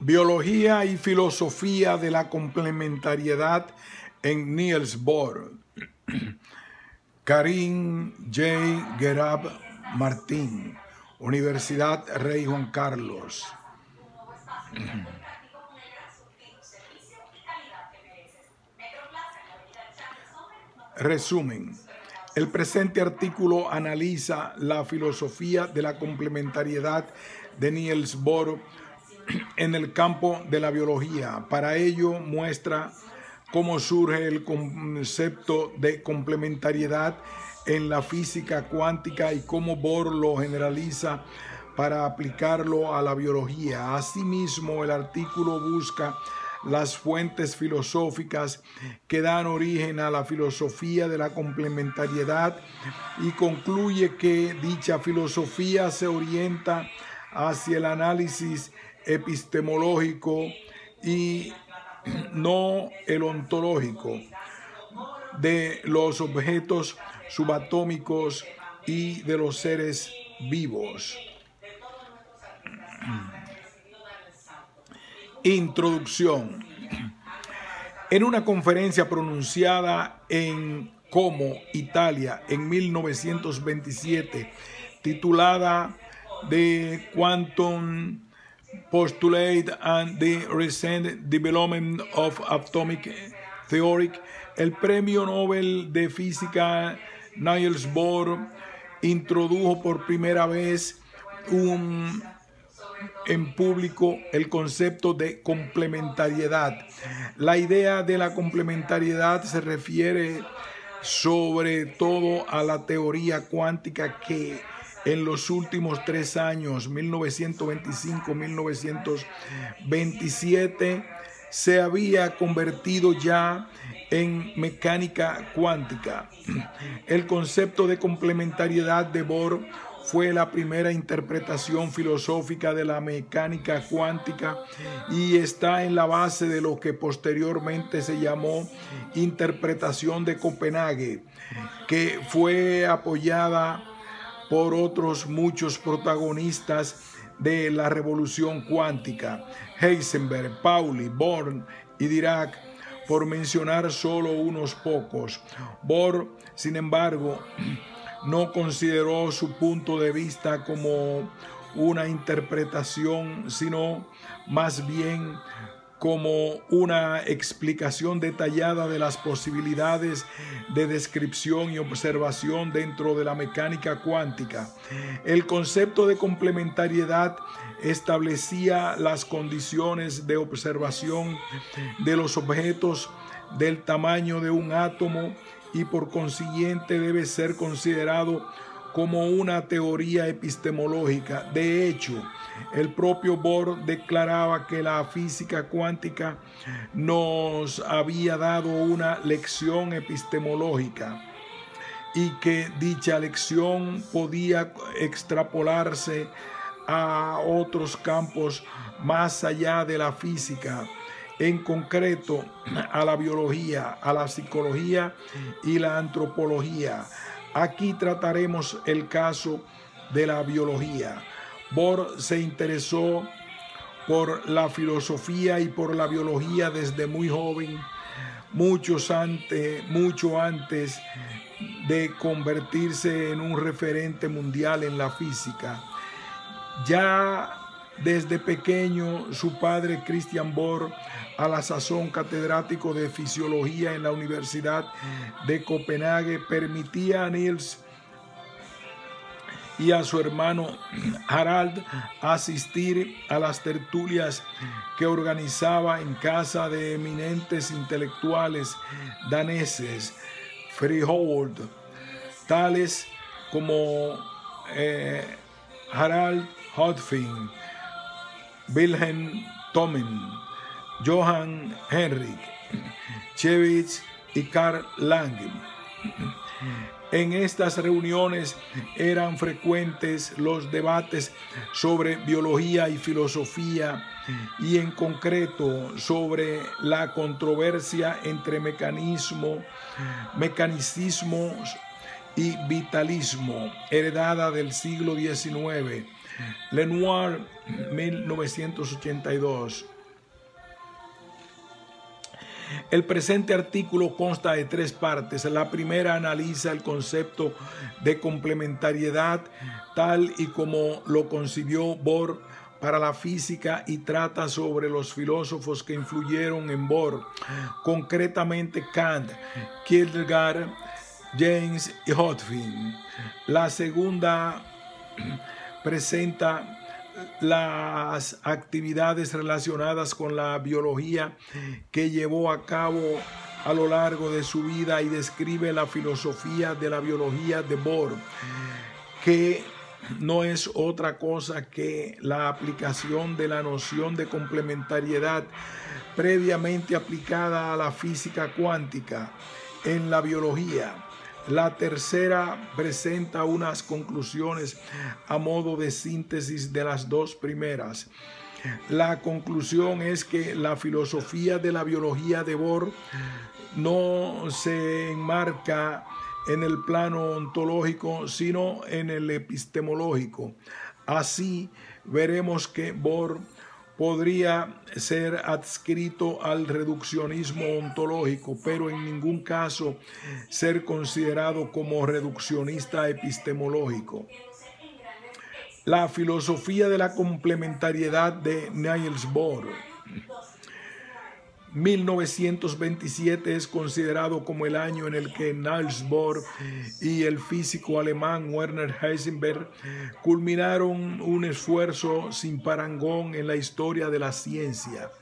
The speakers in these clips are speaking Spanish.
Biología y filosofía de la complementariedad en Niels Bohr. Karim J. Gerard Martín, Universidad Rey Juan Carlos. Resumen. El presente artículo analiza la filosofía de la complementariedad de Niels Bohr en el campo de la biología. Para ello muestra cómo surge el concepto de complementariedad en la física cuántica y cómo Bohr lo generaliza para aplicarlo a la biología. Asimismo, el artículo busca las fuentes filosóficas que dan origen a la filosofía de la complementariedad y concluye que dicha filosofía se orienta hacia el análisis epistemológico y no el ontológico de los objetos subatómicos y de los seres vivos. Introducción. En una conferencia pronunciada en Como, Italia, en 1927, titulada The Quantum Postulate and the Recent Development of Atomic Theory, el premio Nobel de Física Niels Bohr introdujo por primera vez en público el concepto de complementariedad. La idea de la complementariedad se refiere sobre todo a la teoría cuántica que en los últimos 3 años, 1925-1927, se había convertido ya en mecánica cuántica. El concepto de complementariedad de Bohr fue la primera interpretación filosófica de la mecánica cuántica y está en la base de lo que posteriormente se llamó interpretación de Copenhague, que fue apoyada por otros muchos protagonistas de la revolución cuántica: Heisenberg, Pauli, Born y Dirac, por mencionar solo unos pocos. Bohr, sin embargo, no consideró su punto de vista como una interpretación, sino más bien como una explicación detallada de las posibilidades de descripción y observación dentro de la mecánica cuántica. El concepto de complementariedad establecía las condiciones de observación de los objetos del tamaño de un átomo y por consiguiente debe ser considerado como una teoría epistemológica. De hecho, el propio Bohr declaraba que la física cuántica nos había dado una lección epistemológica y que dicha lección podía extrapolarse a otros campos más allá de la física, en concreto a la biología, a la psicología y la antropología. Aquí trataremos el caso de la biología. Bohr se interesó por la filosofía y por la biología desde muy joven, mucho antes de convertirse en un referente mundial en la física. Ya desde pequeño, su padre, Christian Bohr, a la sazón catedrático de fisiología en la Universidad de Copenhague, permitía a Niels y a su hermano Harald asistir a las tertulias que organizaba en casa de eminentes intelectuales daneses, Freehold, tales como Harald Hotfin, Wilhelm Thomin, Johann Henrik Chevitz y Karl Lange. En estas reuniones eran frecuentes los debates sobre biología y filosofía y en concreto sobre la controversia entre mecanicismo y vitalismo heredada del siglo XIX. Lenoir, 1982. El presente artículo consta de 3 partes. La primera analiza el concepto de complementariedad tal y como lo concibió Bohr para la física y trata sobre los filósofos que influyeron en Bohr, concretamente Kant, Kierkegaard, James y Hodgkin. La segunda presenta las actividades relacionadas con la biología que llevó a cabo a lo largo de su vida y describe la filosofía de la biología de Bohr, que no es otra cosa que la aplicación de la noción de complementariedad previamente aplicada a la física cuántica en la biología. La tercera presenta unas conclusiones a modo de síntesis de las 2 primeras. La conclusión es que la filosofía de la biología de Bohr no se enmarca en el plano ontológico, sino en el epistemológico. Así, veremos que Bohr podría ser adscrito al reduccionismo ontológico, pero en ningún caso ser considerado como reduccionista epistemológico. La filosofía de la complementariedad de Niels Bohr, 1927, es considerado como el año en el que Niels Bohr y el físico alemán Werner Heisenberg culminaron un esfuerzo sin parangón en la historia de la ciencia.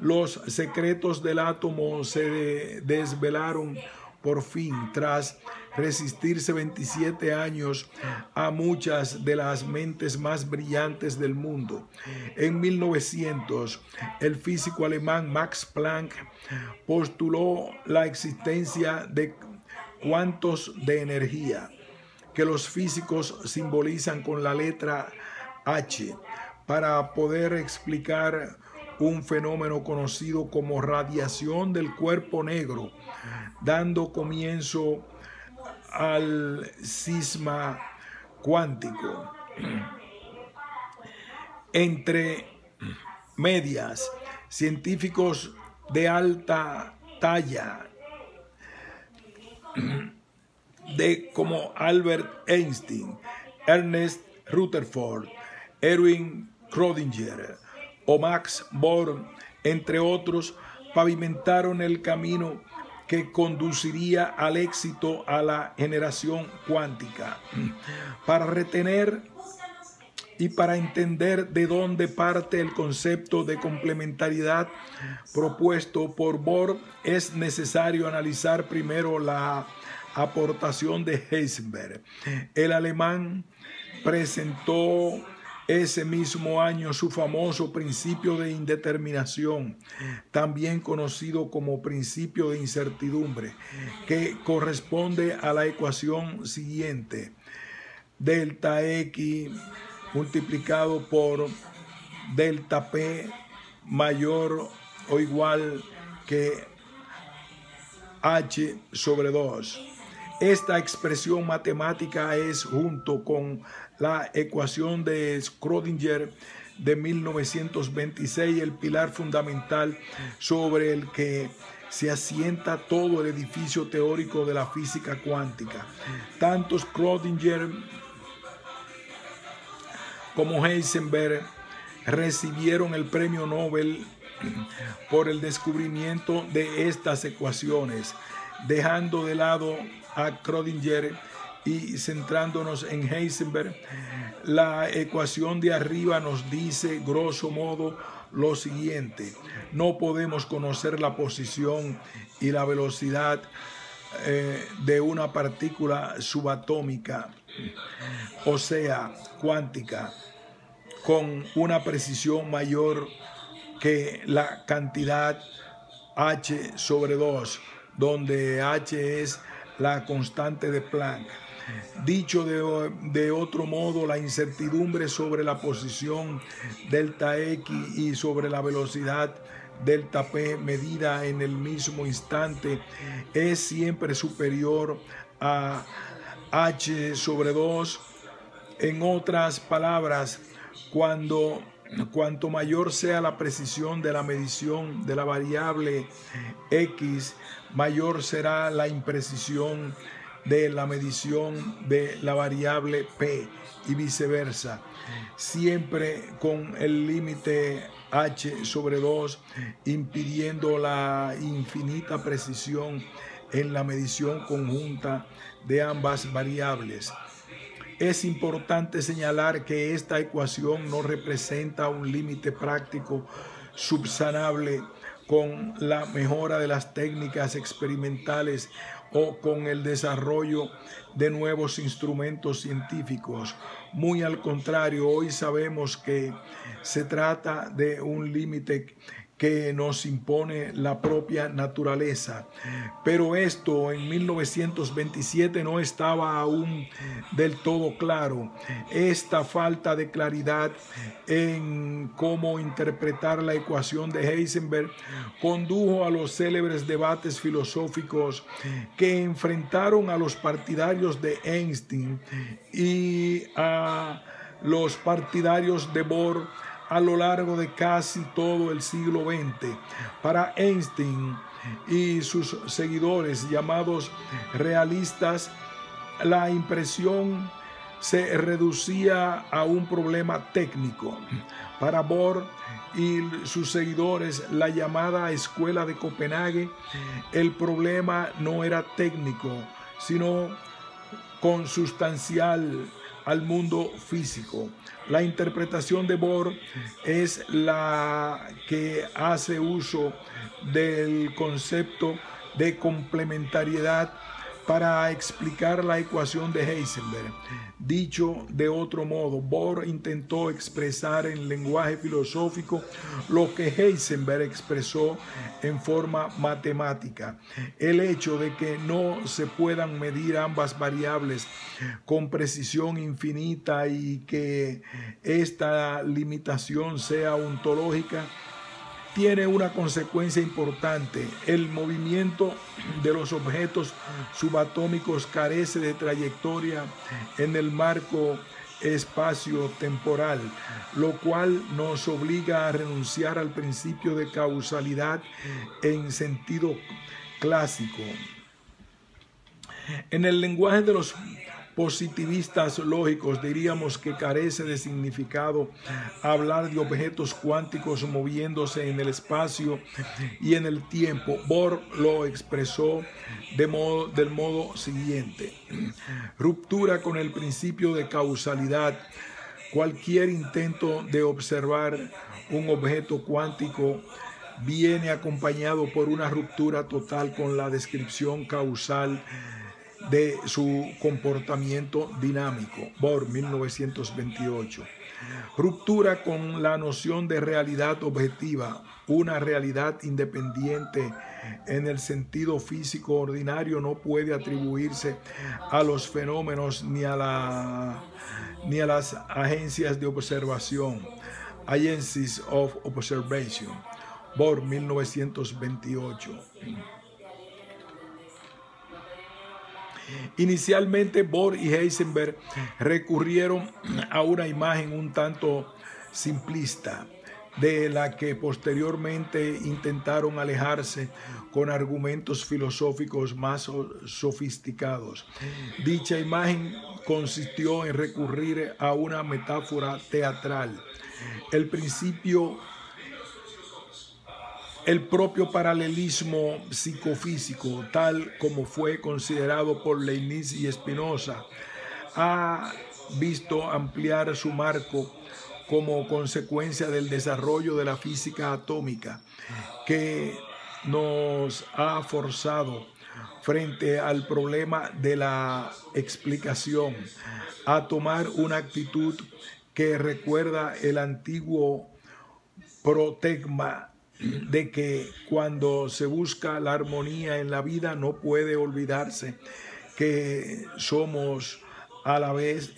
Los secretos del átomo se desvelaron por fin, tras resistirse 27 años a muchas de las mentes más brillantes del mundo. En 1900, el físico alemán Max Planck postuló la existencia de cuantos de energía, que los físicos simbolizan con la letra H, para poder explicar un fenómeno conocido como radiación del cuerpo negro, dando comienzo al cisma cuántico. Entre medias, científicos de alta talla como Albert Einstein, Ernest Rutherford, Erwin Schrödinger o Max Born, entre otros, pavimentaron el camino que conduciría al éxito a la generación cuántica. Para retener y para entender de dónde parte el concepto de complementariedad propuesto por Bohr, es necesario analizar primero la aportación de Heisenberg. El alemán presentó ese mismo año su famoso principio de indeterminación, también conocido como principio de incertidumbre, que corresponde a la ecuación siguiente: delta X multiplicado por delta P mayor o igual que H sobre 2. Esta expresión matemática es, junto con la ecuación de Schrödinger de 1926, el pilar fundamental sobre el que se asienta todo el edificio teórico de la física cuántica. Tanto Schrödinger como Heisenberg recibieron el premio Nobel por el descubrimiento de estas ecuaciones, dejando de lado a Schrödinger y centrándonos en Heisenberg. La ecuación de arriba nos dice, grosso modo, lo siguiente: no podemos conocer la posición y la velocidad de una partícula subatómica, o sea, cuántica, con una precisión mayor que la cantidad H sobre 2, donde H es la constante de Planck. Dicho de otro modo, la incertidumbre sobre la posición delta X y sobre la velocidad delta P medida en el mismo instante es siempre superior a H sobre 2. En otras palabras, Cuanto mayor sea la precisión de la medición de la variable X, mayor será la imprecisión de la medición de la variable P y viceversa, siempre con el límite h/2 impidiendo la infinita precisión en la medición conjunta de ambas variables. Es importante señalar que esta ecuación no representa un límite práctico subsanable con la mejora de las técnicas experimentales o con el desarrollo de nuevos instrumentos científicos. Muy al contrario, hoy sabemos que se trata de un límite que nos impone la propia naturaleza. Pero esto en 1927 no estaba aún del todo claro. Esta falta de claridad en cómo interpretar la ecuación de Heisenberg condujo a los célebres debates filosóficos que enfrentaron a los partidarios de Einstein y a los partidarios de Bohr a lo largo de casi todo el siglo XX. Para Einstein y sus seguidores llamados realistas, la impresión se reducía a un problema técnico. Para Bohr y sus seguidores, la llamada Escuela de Copenhague, el problema no era técnico, sino consustancial al mundo físico. La interpretación de Bohr es la que hace uso del concepto de complementariedad para explicar la ecuación de Heisenberg. Dicho de otro modo, Bohr intentó expresar en lenguaje filosófico lo que Heisenberg expresó en forma matemática. El hecho de que no se puedan medir ambas variables con precisión infinita y que esta limitación sea ontológica tiene una consecuencia importante. El movimiento de los objetos subatómicos carece de trayectoria en el marco espacio-temporal, lo cual nos obliga a renunciar al principio de causalidad en sentido clásico. En el lenguaje de los positivistas lógicos diríamos que carece de significado hablar de objetos cuánticos moviéndose en el espacio y en el tiempo. Bohr lo expresó del modo siguiente: ruptura con el principio de causalidad. Cualquier intento de observar un objeto cuántico viene acompañado por una ruptura total con la descripción causal de su comportamiento dinámico. Bohr, 1928. Ruptura con la noción de realidad objetiva. Una realidad independiente en el sentido físico ordinario no puede atribuirse a los fenómenos ni a las agencias de observación. Agencies of Observation. Bohr, 1928. Inicialmente, Bohr y Heisenberg recurrieron a una imagen un tanto simplista, de la que posteriormente intentaron alejarse con argumentos filosóficos más sofisticados. Dicha imagen consistió en recurrir a una metáfora teatral. El propio paralelismo psicofísico, tal como fue considerado por Leibniz y Spinoza, ha visto ampliar su marco como consecuencia del desarrollo de la física atómica, que nos ha forzado, frente al problema de la explicación, a tomar una actitud que recuerda el antiguo protegma de que cuando se busca la armonía en la vida no puede olvidarse que somos a la vez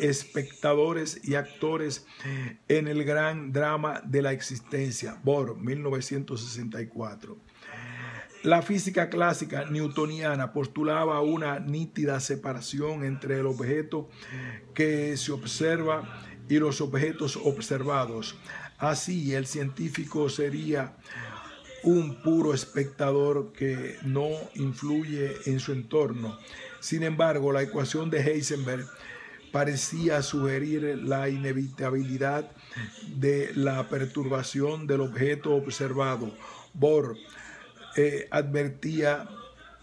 espectadores y actores en el gran drama de la existencia. Bohr, 1964. La física clásica newtoniana postulaba una nítida separación entre el objeto que se observa y los objetos observados. Así, el científico sería un puro espectador que no influye en su entorno. Sin embargo, la ecuación de Heisenberg parecía sugerir la inevitabilidad de la perturbación del objeto observado. Bohr advertía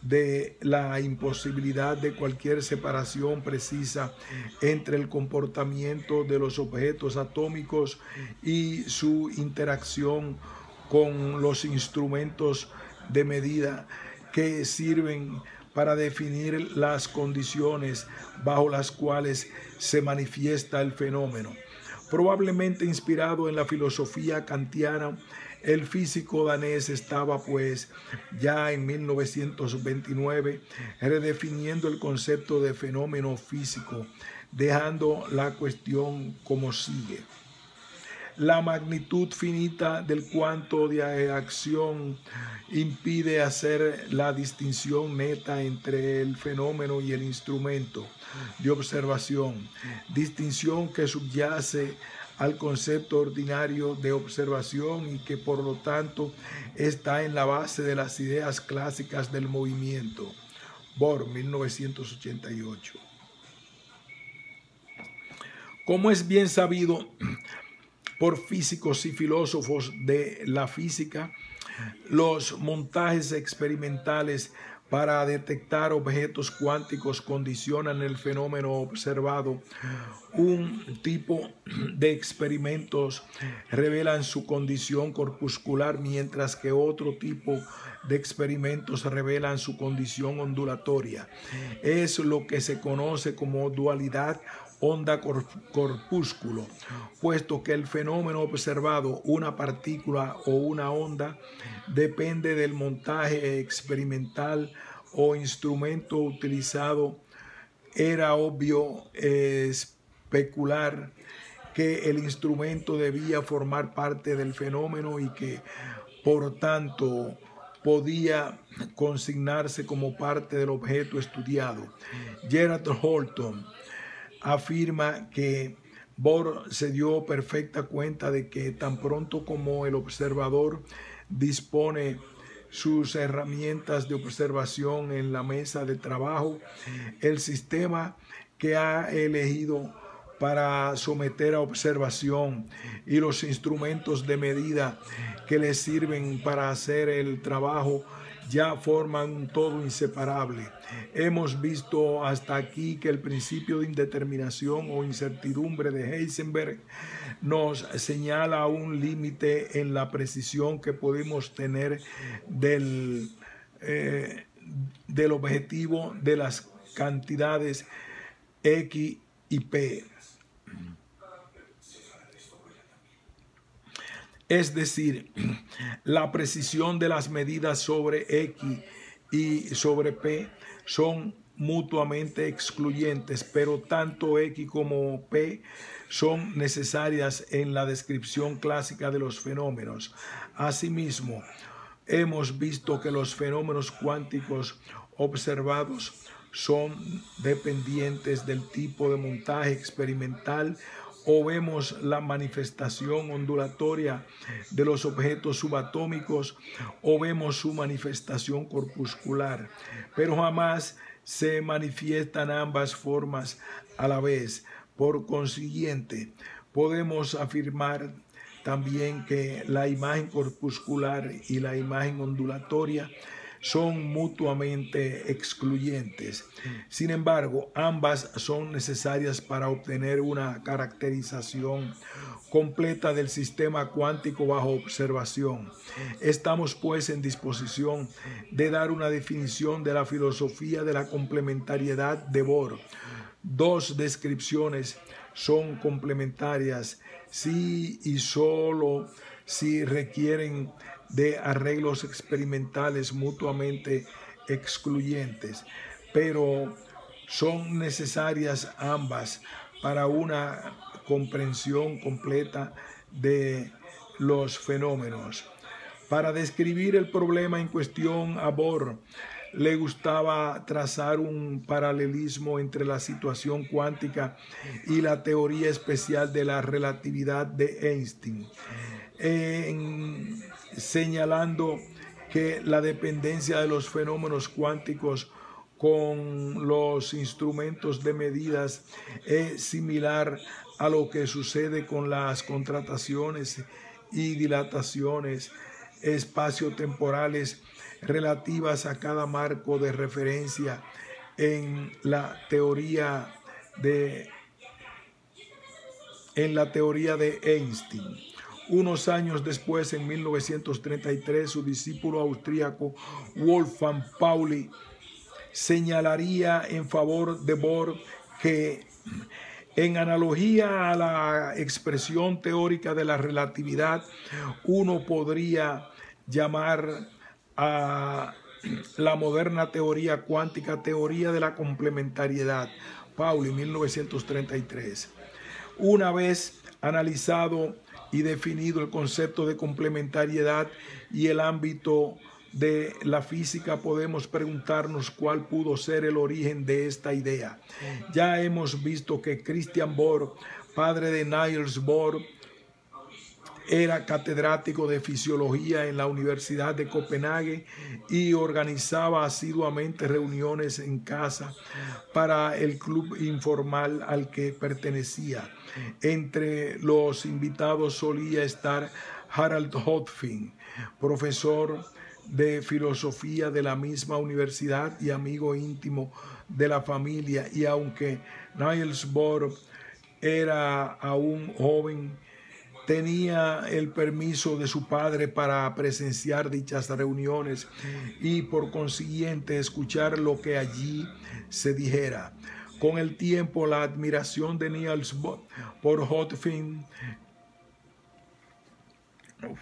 de la imposibilidad de cualquier separación precisa entre el comportamiento de los objetos atómicos y su interacción con los instrumentos de medida que sirven para definir las condiciones bajo las cuales se manifiesta el fenómeno. Probablemente inspirado en la filosofía kantiana, el físico danés estaba pues ya en 1929 redefiniendo el concepto de fenómeno físico, dejando la cuestión como sigue. La magnitud finita del cuanto de acción impide hacer la distinción neta entre el fenómeno y el instrumento de observación, distinción que subyace al concepto ordinario de observación y que por lo tanto está en la base de las ideas clásicas del movimiento. Bohr, 1988. Como es bien sabido por físicos y filósofos de la física, los montajes experimentales para detectar objetos cuánticos condicionan el fenómeno observado. Un tipo de experimentos revelan su condición corpuscular, mientras que otro tipo de experimentos revelan su condición ondulatoria. Es lo que se conoce como dualidad onda-corpúsculo, puesto que el fenómeno observado, una partícula o una onda, depende del montaje experimental o instrumento utilizado. Era obvio especular que el instrumento debía formar parte del fenómeno y que, por tanto, podía consignarse como parte del objeto estudiado. Gerald Horton afirma que Bohr se dio perfecta cuenta de que tan pronto como el observador dispone sus herramientas de observación en la mesa de trabajo, el sistema que ha elegido para someter a observación y los instrumentos de medida que le sirven para hacer el trabajo ya forman un todo inseparable. Hemos visto hasta aquí que el principio de indeterminación o incertidumbre de Heisenberg nos señala un límite en la precisión que podemos tener del objetivo de las cantidades X y P. Es decir, la precisión de las medidas sobre X y sobre P son mutuamente excluyentes, pero tanto X como P son necesarias en la descripción clásica de los fenómenos. Asimismo, hemos visto que los fenómenos cuánticos observados son dependientes del tipo de montaje experimental, o vemos la manifestación ondulatoria de los objetos subatómicos, o vemos su manifestación corpuscular, pero jamás se manifiestan ambas formas a la vez. Por consiguiente, podemos afirmar también que la imagen corpuscular y la imagen ondulatoria son mutuamente excluyentes. Sin embargo, ambas son necesarias para obtener una caracterización completa del sistema cuántico bajo observación. Estamos pues en disposición de dar una definición de la filosofía de la complementariedad de Bohr. Dos descripciones son complementarias si y solo si requieren de arreglos experimentales mutuamente excluyentes, pero son necesarias ambas para una comprensión completa de los fenómenos. Para describir el problema en cuestión, a Bohr le gustaba trazar un paralelismo entre la situación cuántica y la teoría especial de la relatividad de Einstein, señalando que la dependencia de los fenómenos cuánticos con los instrumentos de medidas es similar a lo que sucede con las contracciones y dilataciones espaciotemporales relativas a cada marco de referencia en la teoría de Einstein. Unos años después, en 1933, su discípulo austríaco Wolfgang Pauli señalaría en favor de Bohr que, en analogía a la expresión teórica de la relatividad, uno podría llamar a la moderna teoría cuántica teoría de la complementariedad. Pauli, 1933. Una vez analizado y definido el concepto de complementariedad y el ámbito de la física, podemos preguntarnos cuál pudo ser el origen de esta idea. Ya hemos visto que Christian Bohr, padre de Niels Bohr, era catedrático de fisiología en la Universidad de Copenhague y organizaba asiduamente reuniones en casa para el club informal al que pertenecía. Entre los invitados solía estar Harald Höpflin, profesor de filosofía de la misma universidad y amigo íntimo de la familia, y aunque Niels Bohr era aún joven, tenía el permiso de su padre para presenciar dichas reuniones y por consiguiente escuchar lo que allí se dijera. Con el tiempo, la admiración de Niels Bohr por Höpflin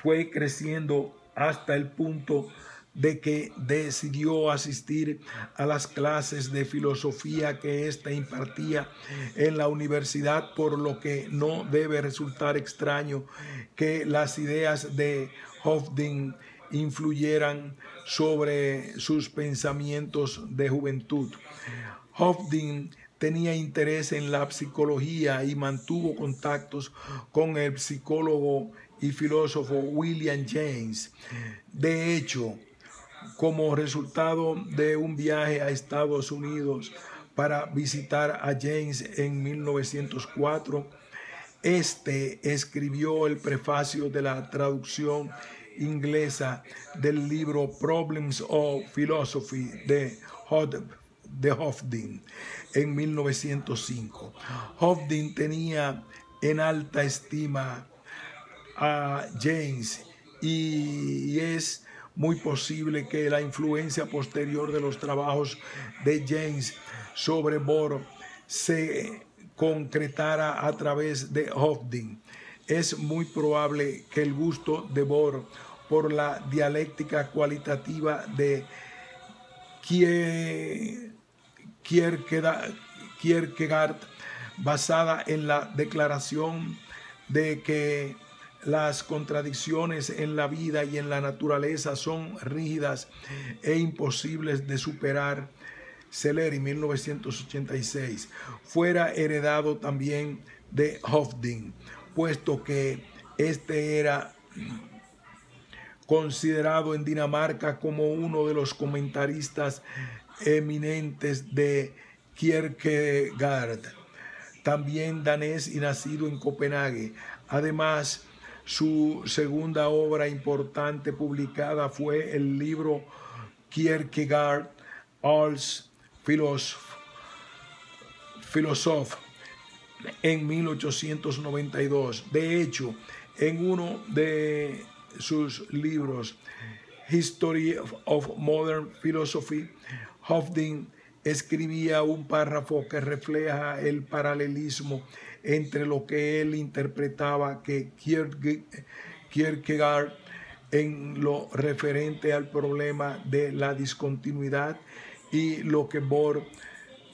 fue creciendo hasta el punto de que decidió asistir a las clases de filosofía que éste impartía en la universidad, por lo que no debe resultar extraño que las ideas de Höpflin influyeran sobre sus pensamientos de juventud. Höpflin tenía interés en la psicología y mantuvo contactos con el psicólogo y filósofo William James. De hecho, como resultado de un viaje a Estados Unidos para visitar a James en 1904, este escribió el prefacio de la traducción inglesa del libro Problems of Philosophy de Höpflin en 1905. Höpflin tenía en alta estima a James y es muy posible que la influencia posterior de los trabajos de James sobre Bohr se concretara a través de Höpflin. Es muy probable que el gusto de Bohr por la dialéctica cualitativa de Kierkegaard, basada en la declaración de que las contradicciones en la vida y en la naturaleza son rígidas e imposibles de superar, Celeri, 1986, fuera heredado también de Höpflin, puesto que este era considerado en Dinamarca como uno de los comentaristas eminentes de Kierkegaard, también danés y nacido en Copenhague. Además, su segunda obra importante publicada fue el libro Kierkegaard als Philosoph en 1892. De hecho, en uno de sus libros, History of Modern Philosophy, Höpflin escribía un párrafo que refleja el paralelismo entre lo que él interpretaba que Kierkegaard en lo referente al problema de la discontinuidad y lo que Bohr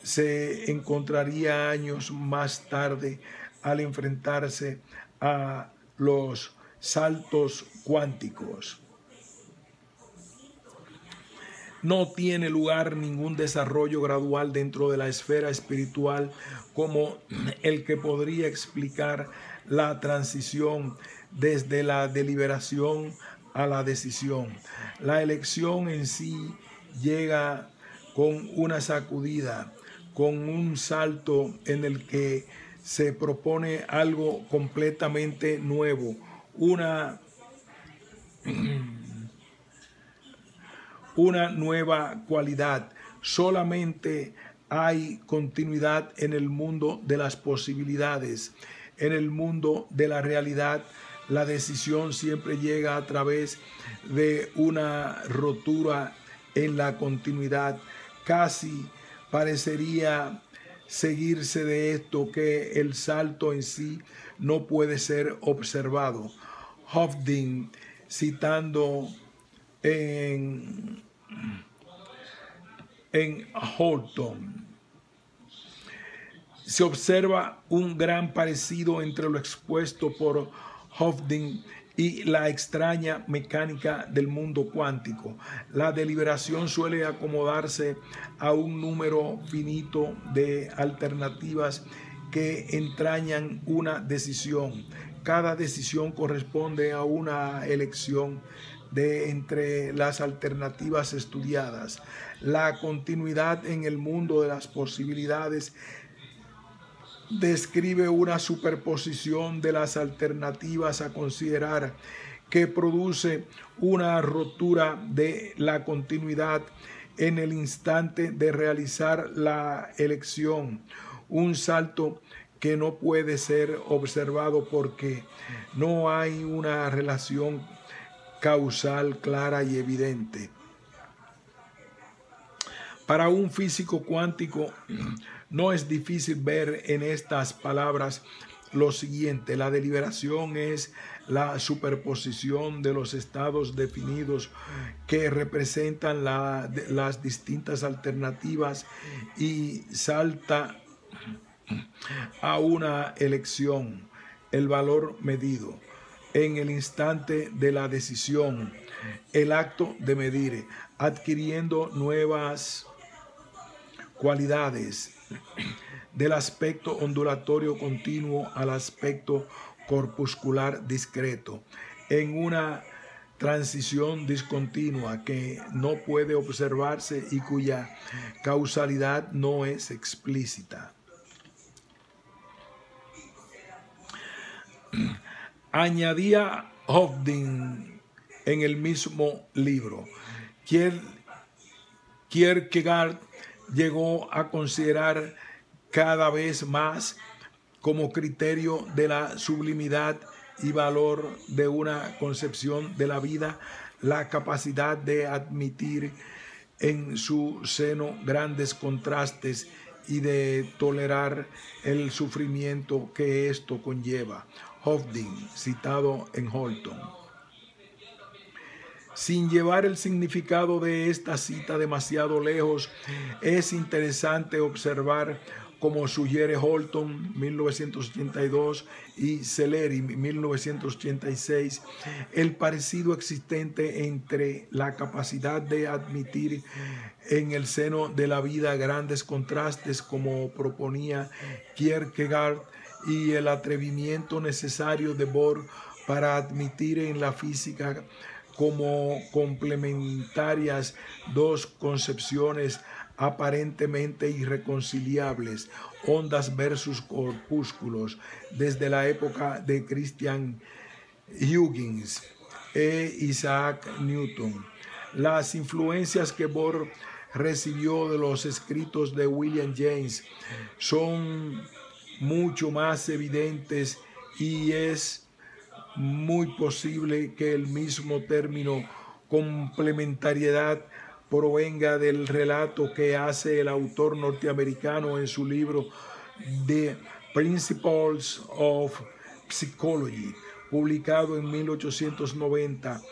se encontraría años más tarde al enfrentarse a los saltos cuánticos. No tiene lugar ningún desarrollo gradual dentro de la esfera espiritual como el que podría explicar la transición desde la deliberación a la decisión. La elección en sí llega con una sacudida, con un salto en el que se propone algo completamente nuevo, una nueva cualidad. Solamente hay continuidad en el mundo de las posibilidades, en el mundo de la realidad. La decisión siempre llega a través de una rotura en la continuidad. Casi parecería seguirse de esto que el salto en sí no puede ser observado. Hofding, citando en Holton, se observa un gran parecido entre lo expuesto por Hofding y la extraña mecánica del mundo cuántico. La deliberación suele acomodarse a un número finito de alternativas que entrañan una decisión. Cada decisión corresponde a una elección de entre las alternativas estudiadas. La continuidad en el mundo de las posibilidades describe una superposición de las alternativas a considerar que produce una rotura de la continuidad en el instante de realizar la elección, un salto que no puede ser observado porque no hay una relación causal clara y evidente. Para un físico cuántico no es difícil ver en estas palabras lo siguiente: la deliberación es la superposición de los estados definidos que representan las distintas alternativas y salta a una elección, el valor medido. En el instante de la decisión, el acto de medir, adquiriendo nuevas cualidades, del aspecto ondulatorio continuo al aspecto corpuscular discreto, en una transición discontinua que no puede observarse y cuya causalidad no es explícita. Añadía Hofding en el mismo libro, Kierkegaard llegó a considerar cada vez más como criterio de la sublimidad y valor de una concepción de la vida la capacidad de admitir en su seno grandes contrastes y de tolerar el sufrimiento que esto conlleva. Hofding, citado en Holton. Sin llevar el significado de esta cita demasiado lejos, es interesante observar, como sugiere Holton, 1982, y Celeri, 1986, el parecido existente entre la capacidad de admitir en el seno de la vida grandes contrastes, como proponía Kierkegaard, y el atrevimiento necesario de Bohr para admitir en la física como complementarias dos concepciones aparentemente irreconciliables, ondas versus corpúsculos, desde la época de Christian Huygens e Isaac Newton. Las influencias que Bohr recibió de los escritos de William James son mucho más evidentes y es muy posible que el mismo término complementariedad provenga del relato que hace el autor norteamericano en su libro The Principles of Psychology, publicado en 1890,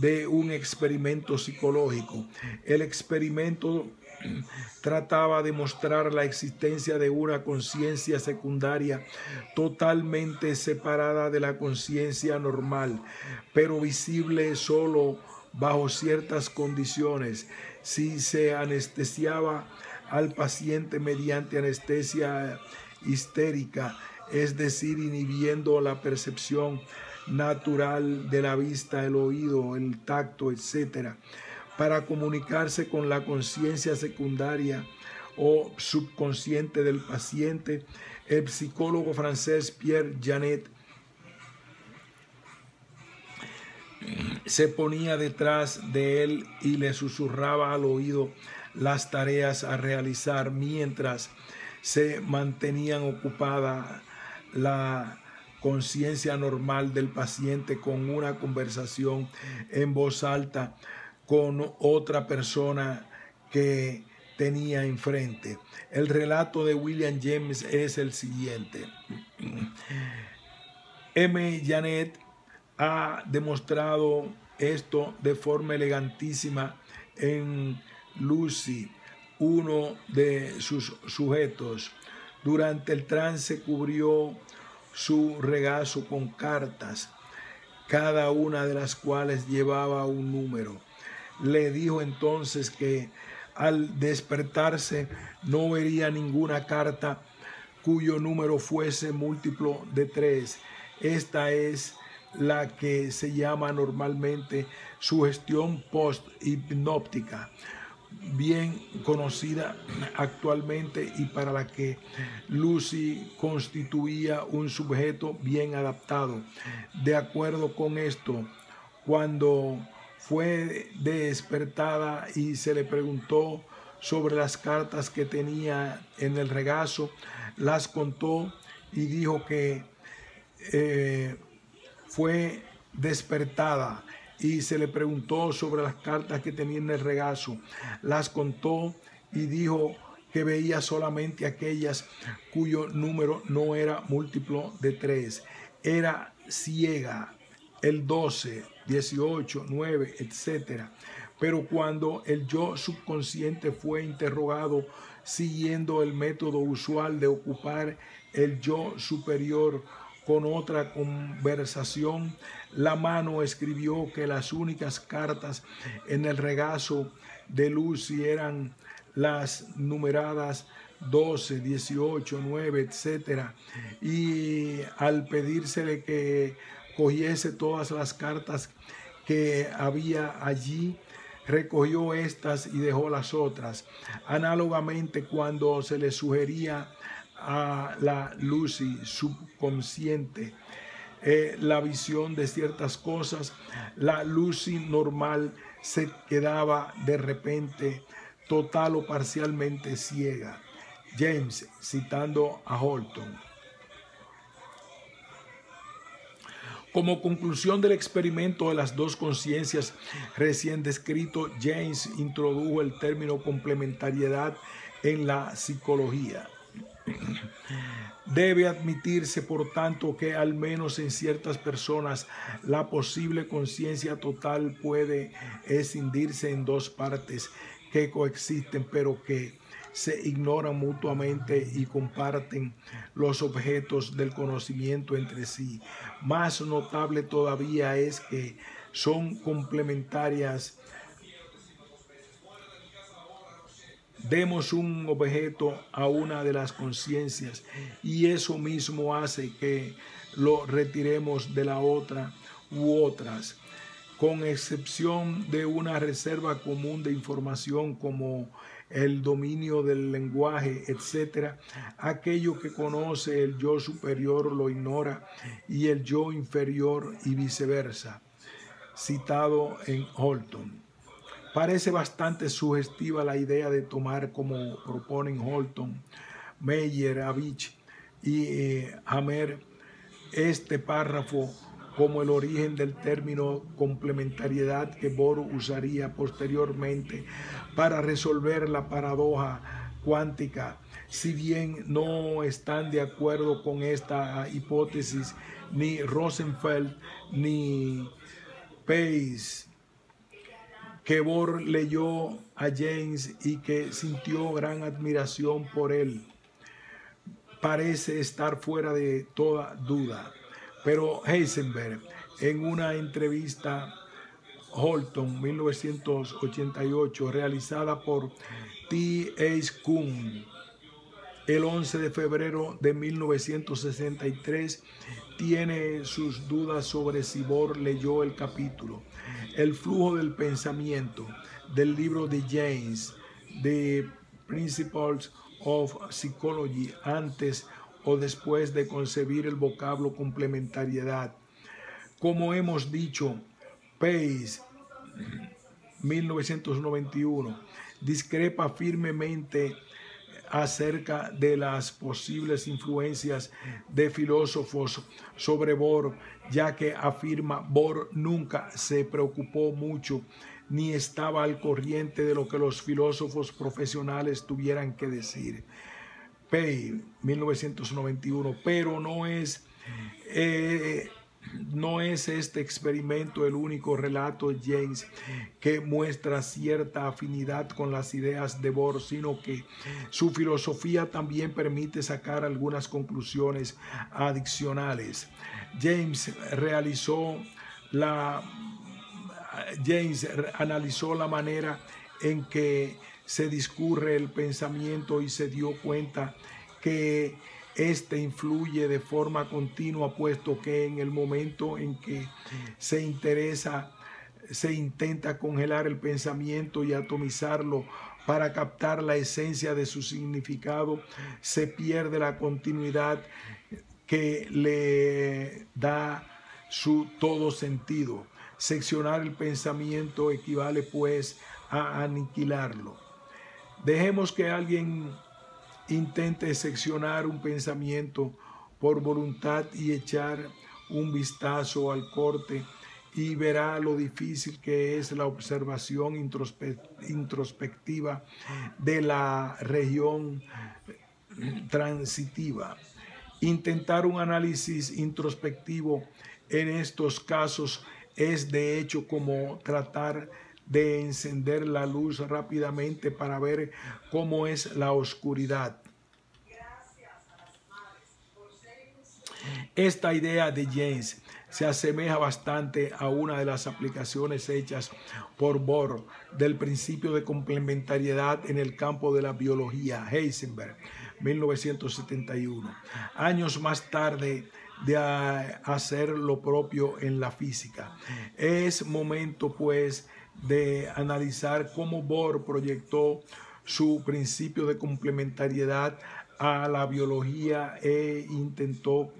de un experimento psicológico. El experimento trataba de mostrar la existencia de una conciencia secundaria totalmente separada de la conciencia normal, pero visible solo bajo ciertas condiciones. Si se anestesiaba al paciente mediante anestesia histérica, es decir, inhibiendo la percepción natural de la vista, el oído, el tacto, etc., para comunicarse con la conciencia secundaria o subconsciente del paciente, el psicólogo francés Pierre Janet se ponía detrás de él y le susurraba al oído las tareas a realizar mientras se mantenían ocupada la conciencia normal del paciente con una conversación en voz alta con otra persona que tenía enfrente. El relato de William James es el siguiente. M. Janet ha demostrado esto de forma elegantísima en Lucy, uno de sus sujetos. Durante el trance cubrió su regazo con cartas, cada una de las cuales llevaba un número. Le dijo entonces que al despertarse no vería ninguna carta cuyo número fuese múltiplo de 3. Esta es la que se llama normalmente sugestión post-hipnóptica, bien conocida actualmente y para la que Lucy constituía un sujeto bien adaptado. De acuerdo con esto, cuando fue despertada y se le preguntó sobre las cartas que tenía en el regazo, las contó y dijo que fue despertada y se le preguntó sobre las cartas que tenía en el regazo. Las contó y dijo que veía solamente aquellas cuyo número no era múltiplo de 3. Era ciega, el 12, 18, 9, etc. Pero cuando el yo subconsciente fue interrogado siguiendo el método usual de ocupar el yo superior con otra conversación, la mano escribió que las únicas cartas en el regazo de Lucy eran las numeradas 12, 18, 9, etc. Y al pedírsele que cogiese todas las cartas que había allí, recogió estas y dejó las otras. Análogamente, cuando se le sugería a la Lucy subconsciente la visión de ciertas cosas, la Lucy normal se quedaba de repente total o parcialmente ciega. James, citando a Holton. Como conclusión del experimento de las dos conciencias recién descrito, James introdujo el término complementariedad en la psicología. Debe admitirse, por tanto, que al menos en ciertas personas la posible conciencia total puede escindirse en dos partes que coexisten, pero que se ignoran mutuamente y comparten los objetos del conocimiento entre sí. Más notable todavía es que son complementarias. Demos un objeto a una de las conciencias y eso mismo hace que lo retiremos de la otra u otras, con excepción de una reserva común de información como el dominio del lenguaje, etc. Aquello que conoce el yo superior lo ignora y el yo inferior y viceversa. Citado en Holton. Parece bastante sugestiva la idea de tomar, como proponen Holton, Meyer, Avich y Hammer, este párrafo como el origen del término complementariedad que Bohr usaría posteriormente para resolver la paradoja cuántica. Si bien no están de acuerdo con esta hipótesis ni Rosenfeld ni Peirce, que Bohr leyó a James y que sintió gran admiración por él, parece estar fuera de toda duda. Pero Heisenberg, en una entrevista Holton, 1988, realizada por T. H. Kuhn. El 11 de febrero de 1963 tiene sus dudas sobre si Bohr leyó el capítulo El flujo del pensamiento del libro de James, The Principles of Psychology, antes o después de concebir el vocablo complementariedad. Como hemos dicho, Pace, 1991, discrepa firmemente acerca de las posibles influencias de filósofos sobre Bohr, ya que afirma Bohr nunca se preocupó mucho ni estaba al corriente de lo que los filósofos profesionales tuvieran que decir. Pei, 1991, pero no es este experimento el único relato de James que muestra cierta afinidad con las ideas de Bohr, sino que su filosofía también permite sacar algunas conclusiones adicionales. James analizó la manera en que se discurre el pensamiento y se dio cuenta que este influye de forma continua, puesto que en el momento en que se intenta congelar el pensamiento y atomizarlo para captar la esencia de su significado, se pierde la continuidad que le da su todo sentido. Seccionar el pensamiento equivale pues a aniquilarlo. Dejemos que alguien intente seccionar un pensamiento por voluntad y echar un vistazo al corte y verá lo difícil que es la observación introspectiva de la región transitiva. Intentar un análisis introspectivo en estos casos es de hecho como tratar de encender la luz rápidamente para ver cómo es la oscuridad. Esta idea de James se asemeja bastante a una de las aplicaciones hechas por Bohr del principio de complementariedad en el campo de la biología, Heisenberg, 1971. Años más tarde de hacer lo propio en la física. Es momento, pues, de analizar cómo Bohr proyectó su principio de complementariedad a la biología e intentó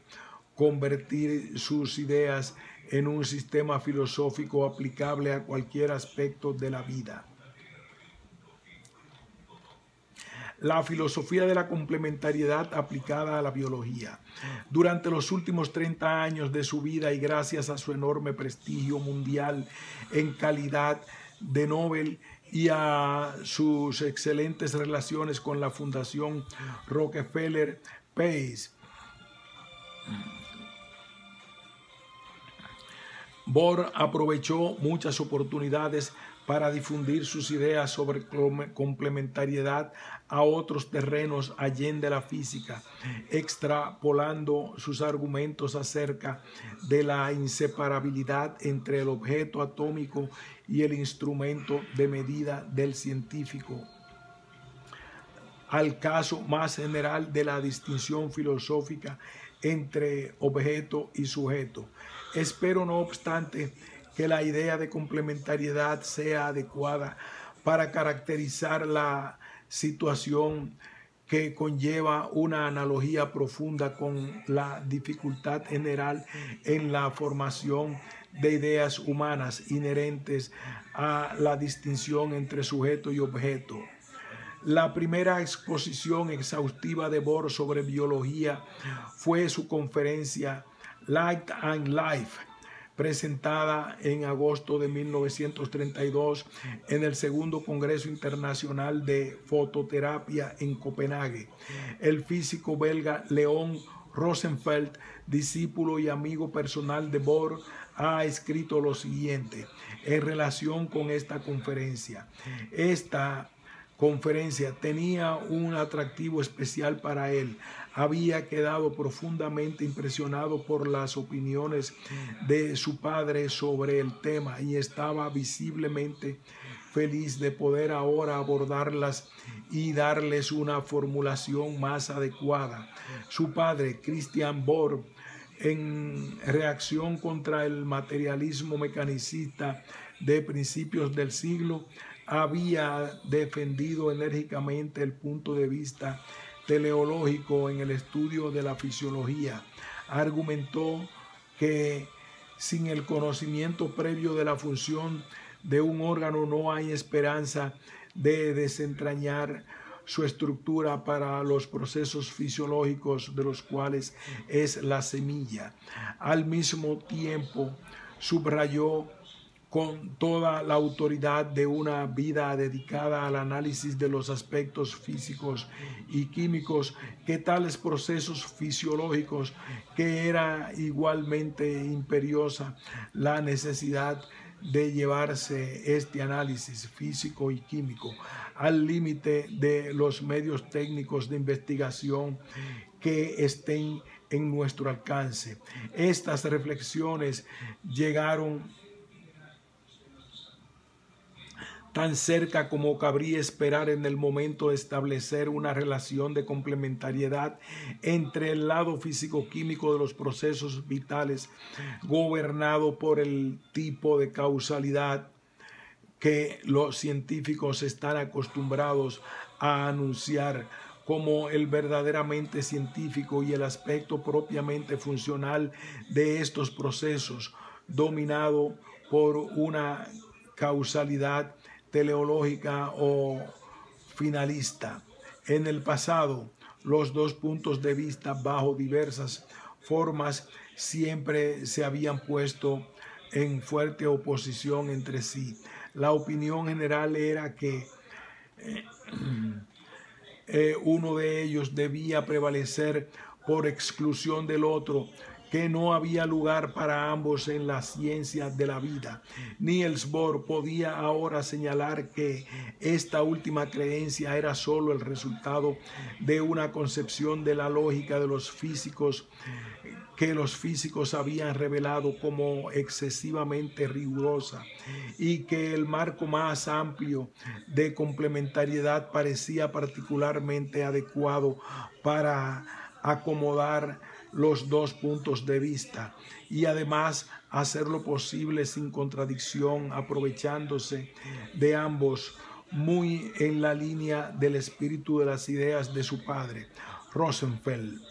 convertir sus ideas en un sistema filosófico aplicable a cualquier aspecto de la vida. La filosofía de la complementariedad aplicada a la biología. Durante los últimos 30 años de su vida y gracias a su enorme prestigio mundial en calidad de Nobel y a sus excelentes relaciones con la Fundación Rockefeller, Pace, Bohr aprovechó muchas oportunidades para difundir sus ideas sobre complementariedad a otros terrenos allende la física, extrapolando sus argumentos acerca de la inseparabilidad entre el objeto atómico y el instrumento de medida del científico, al caso más general de la distinción filosófica entre objeto y sujeto. Espero, no obstante, que la idea de complementariedad sea adecuada para caracterizar la situación que conlleva una analogía profunda con la dificultad general en la formación de ideas humanas inherentes a la distinción entre sujeto y objeto. La primera exposición exhaustiva de Bohr sobre biología fue su conferencia Light and Life, presentada en agosto de 1932 en el segundo Congreso Internacional de Fototerapia en Copenhague. El físico belga Leon Rosenfeld, discípulo y amigo personal de Bohr, ha escrito lo siguiente en relación con esta conferencia. Esta conferencia tenía un atractivo especial para él, había quedado profundamente impresionado por las opiniones de su padre sobre el tema y estaba visiblemente feliz de poder ahora abordarlas y darles una formulación más adecuada. Su padre, Christian Bohr, en reacción contra el materialismo mecanicista de principios del siglo, había defendido enérgicamente el punto de vista teleológico en el estudio de la fisiología. Argumentó que sin el conocimiento previo de la función de un órgano no hay esperanza de desentrañar su estructura para los procesos fisiológicos de los cuales es la semilla. Al mismo tiempo, subrayó con toda la autoridad de una vida dedicada al análisis de los aspectos físicos y químicos que tales procesos fisiológicos, que era igualmente imperiosa la necesidad de llevarse este análisis físico y químico al límite de los medios técnicos de investigación que estén en nuestro alcance. Estas reflexiones llegaron tan cerca como cabría esperar en el momento de establecer una relación de complementariedad entre el lado físico-químico de los procesos vitales, gobernado por el tipo de causalidad que los científicos están acostumbrados a anunciar como el verdaderamente científico, y el aspecto propiamente funcional de estos procesos, dominado por una causalidad teleológica o finalista. En el pasado, los dos puntos de vista bajo diversas formas siempre se habían puesto en fuerte oposición entre sí. La opinión general era que uno de ellos debía prevalecer por exclusión del otro, que no había lugar para ambos en la ciencia de la vida. Niels Bohr podía ahora señalar que esta última creencia era sólo el resultado de una concepción de la lógica de los físicos que los físicos habían revelado como excesivamente rigurosa, y que el marco más amplio de complementariedad parecía particularmente adecuado para acomodar los dos puntos de vista y además hacerlo posible sin contradicción, aprovechándose de ambos, muy en la línea del espíritu de las ideas de su padre, Rosenfeld.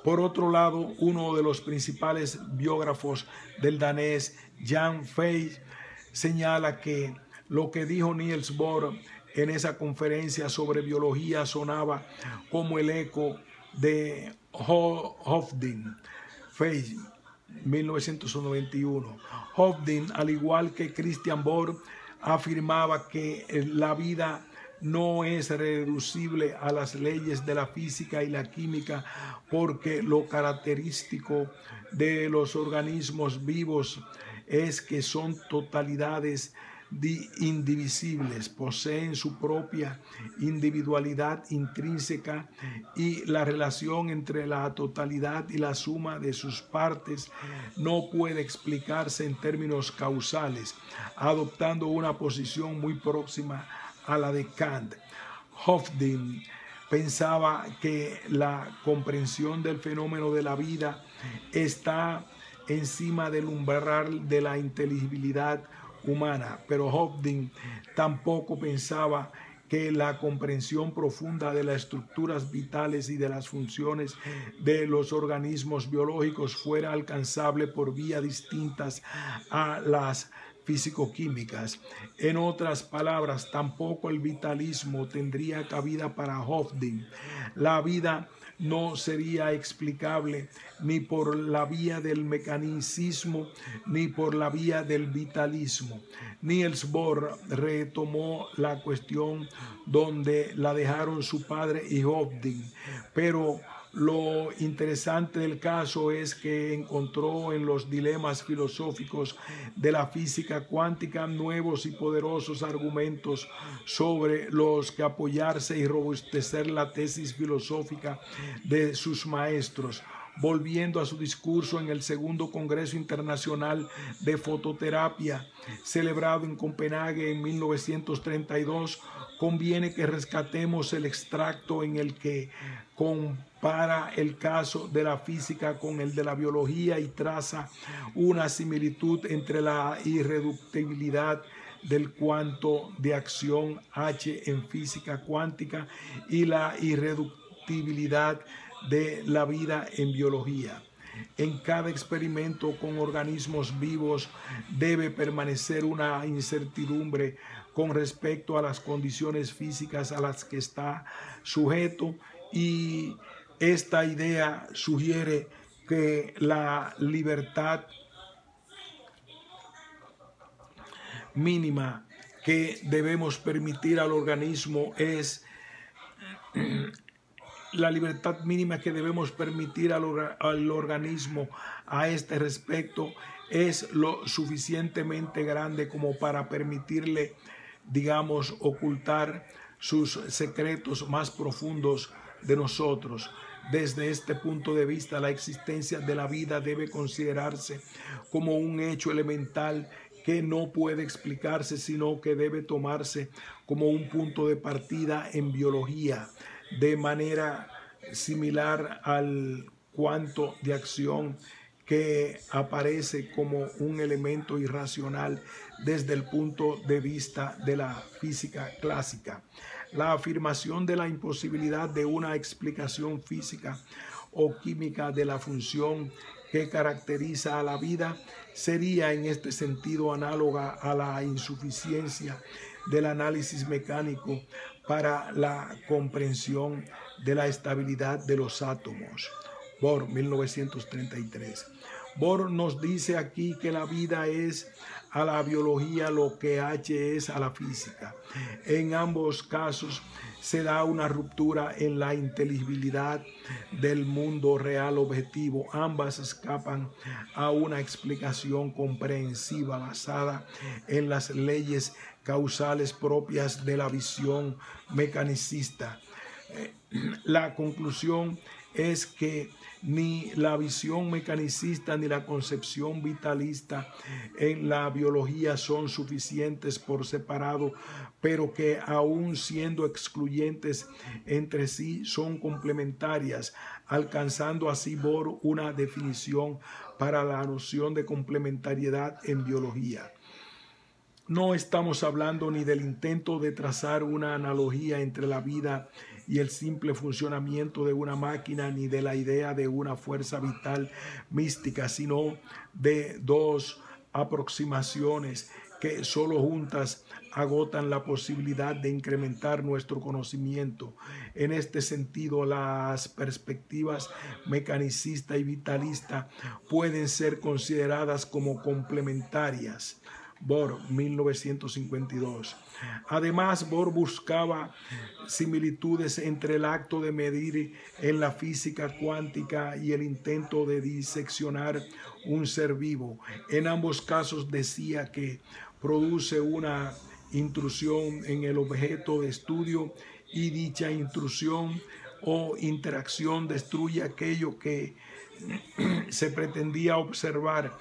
Por otro lado, uno de los principales biógrafos del danés, Jan Fay, señala que lo que dijo Niels Bohr en esa conferencia sobre biología sonaba como el eco de Hofding. Fay, 1991. Hofding, al igual que Christian Bohr, afirmaba que la vida no es reducible a las leyes de la física y la química, porque lo característico de los organismos vivos es que son totalidades indivisibles, poseen su propia individualidad intrínseca, y la relación entre la totalidad y la suma de sus partes no puede explicarse en términos causales, adoptando una posición muy próxima a la de Kant. Hofding pensaba que la comprensión del fenómeno de la vida está encima del umbral de la inteligibilidad humana, pero Hofding tampoco pensaba que la comprensión profunda de las estructuras vitales y de las funciones de los organismos biológicos fuera alcanzable por vías distintas a las físico-químicas. En otras palabras, tampoco el vitalismo tendría cabida para Hofding. La vida no sería explicable ni por la vía del mecanicismo ni por la vía del vitalismo. Niels Bohr retomó la cuestión donde la dejaron su padre y Hofding, pero Lo interesante del caso es que encontró en los dilemas filosóficos de la física cuántica nuevos y poderosos argumentos sobre los que apoyarse y robustecer la tesis filosófica de sus maestros. Volviendo a su discurso en el segundo Congreso Internacional de Fototerapia, celebrado en Copenhague en 1932, conviene que rescatemos el extracto en el que compara el caso de la física con el de la biología y traza una similitud entre la irreductibilidad del cuanto de acción H en física cuántica y la irreductibilidad de la vida en biología. En cada experimento con organismos vivos debe permanecer una incertidumbre con respecto a las condiciones físicas a las que está sujeto, y esta idea sugiere que la libertad mínima que debemos permitir al organismo es al organismo a este respecto es lo suficientemente grande como para permitirle, digamos, ocultar sus secretos más profundos de nosotros. Desde este punto de vista, la existencia de la vida debe considerarse como un hecho elemental que no puede explicarse, sino que debe tomarse como un punto de partida en biología, de manera similar al cuanto de acción que aparece como un elemento irracional desde el punto de vista de la física clásica. La afirmación de la imposibilidad de una explicación física o química de la función que caracteriza a la vida sería en este sentido análoga a la insuficiencia del análisis mecánico para la comprensión de la estabilidad de los átomos. Bohr, 1933. Bohr nos dice aquí que la vida es a la biología lo que H es a la física. En ambos casos se da una ruptura en la inteligibilidad del mundo real objetivo. Ambas escapan a una explicación comprensiva basada en las leyes causales propias de la visión mecanicista. La conclusión es que ni la visión mecanicista ni la concepción vitalista en la biología son suficientes por separado, pero que aun siendo excluyentes entre sí son complementarias, alcanzando así Bohr una definición para la noción de complementariedad en biología. No estamos hablando ni del intento de trazar una analogía entre la vida y el simple funcionamiento de una máquina, ni de la idea de una fuerza vital mística, sino de dos aproximaciones que solo juntas agotan la posibilidad de incrementar nuestro conocimiento. En este sentido, las perspectivas mecanicista y vitalista pueden ser consideradas como complementarias. Bohr, 1952. Además, Bohr buscaba similitudes entre el acto de medir en la física cuántica y el intento de diseccionar un ser vivo. En ambos casos decía que produce una intrusión en el objeto de estudio y dicha intrusión o interacción destruye aquello que se pretendía observar,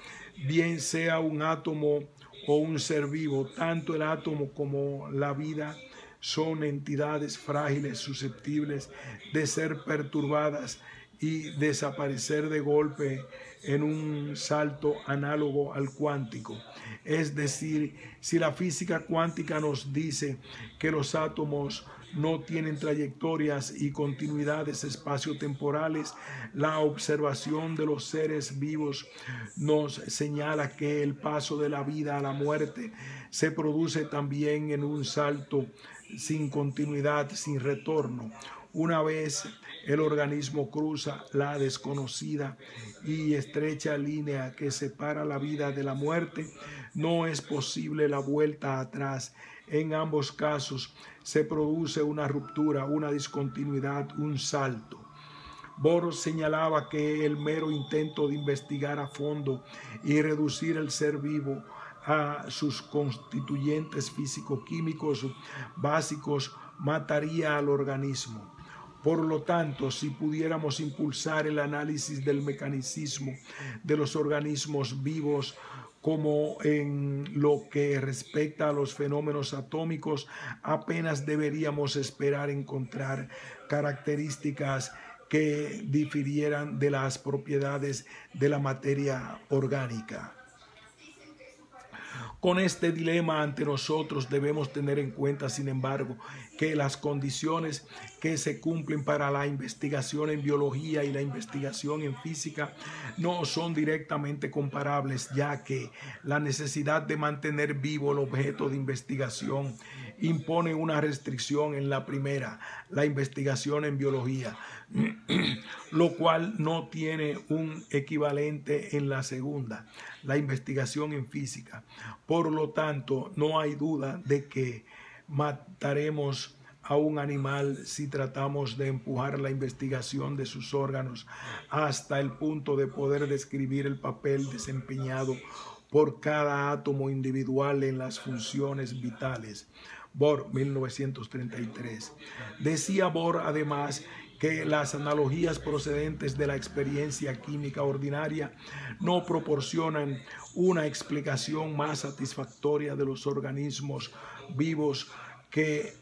bien sea un átomo o un ser vivo. Tanto el átomo como la vida son entidades frágiles, susceptibles de ser perturbadas y desaparecer de golpe en un salto análogo al cuántico. Es decir, si la física cuántica nos dice que los átomos no tienen trayectorias y continuidades espaciotemporales, la observación de los seres vivos nos señala que el paso de la vida a la muerte se produce también en un salto sin continuidad, sin retorno. Una vez el organismo cruza la desconocida y estrecha línea que separa la vida de la muerte, no es posible la vuelta atrás. En ambos casos se produce una ruptura, una discontinuidad, un salto. Bohr señalaba que el mero intento de investigar a fondo y reducir el ser vivo a sus constituyentes físico-químicos básicos mataría al organismo. Por lo tanto, si pudiéramos impulsar el análisis del mecanicismo de los organismos vivos, como en lo que respecta a los fenómenos atómicos, apenas deberíamos esperar encontrar características que difirieran de las propiedades de la materia orgánica. Con este dilema ante nosotros debemos tener en cuenta, sin embargo, que las condiciones que se cumplen para la investigación en biología y la investigación en física no son directamente comparables, ya que la necesidad de mantener vivo el objeto de investigación impone una restricción en la primera, la investigación en biología, lo cual no tiene un equivalente en la segunda, la investigación en física. Por lo tanto, no hay duda de que mataremos a un animal si tratamos de empujar la investigación de sus órganos hasta el punto de poder describir el papel desempeñado por cada átomo individual en las funciones vitales. Bohr, 1933. Decía Bohr además que las analogías procedentes de la experiencia química ordinaria no proporcionan una explicación más satisfactoria de los organismos vivos que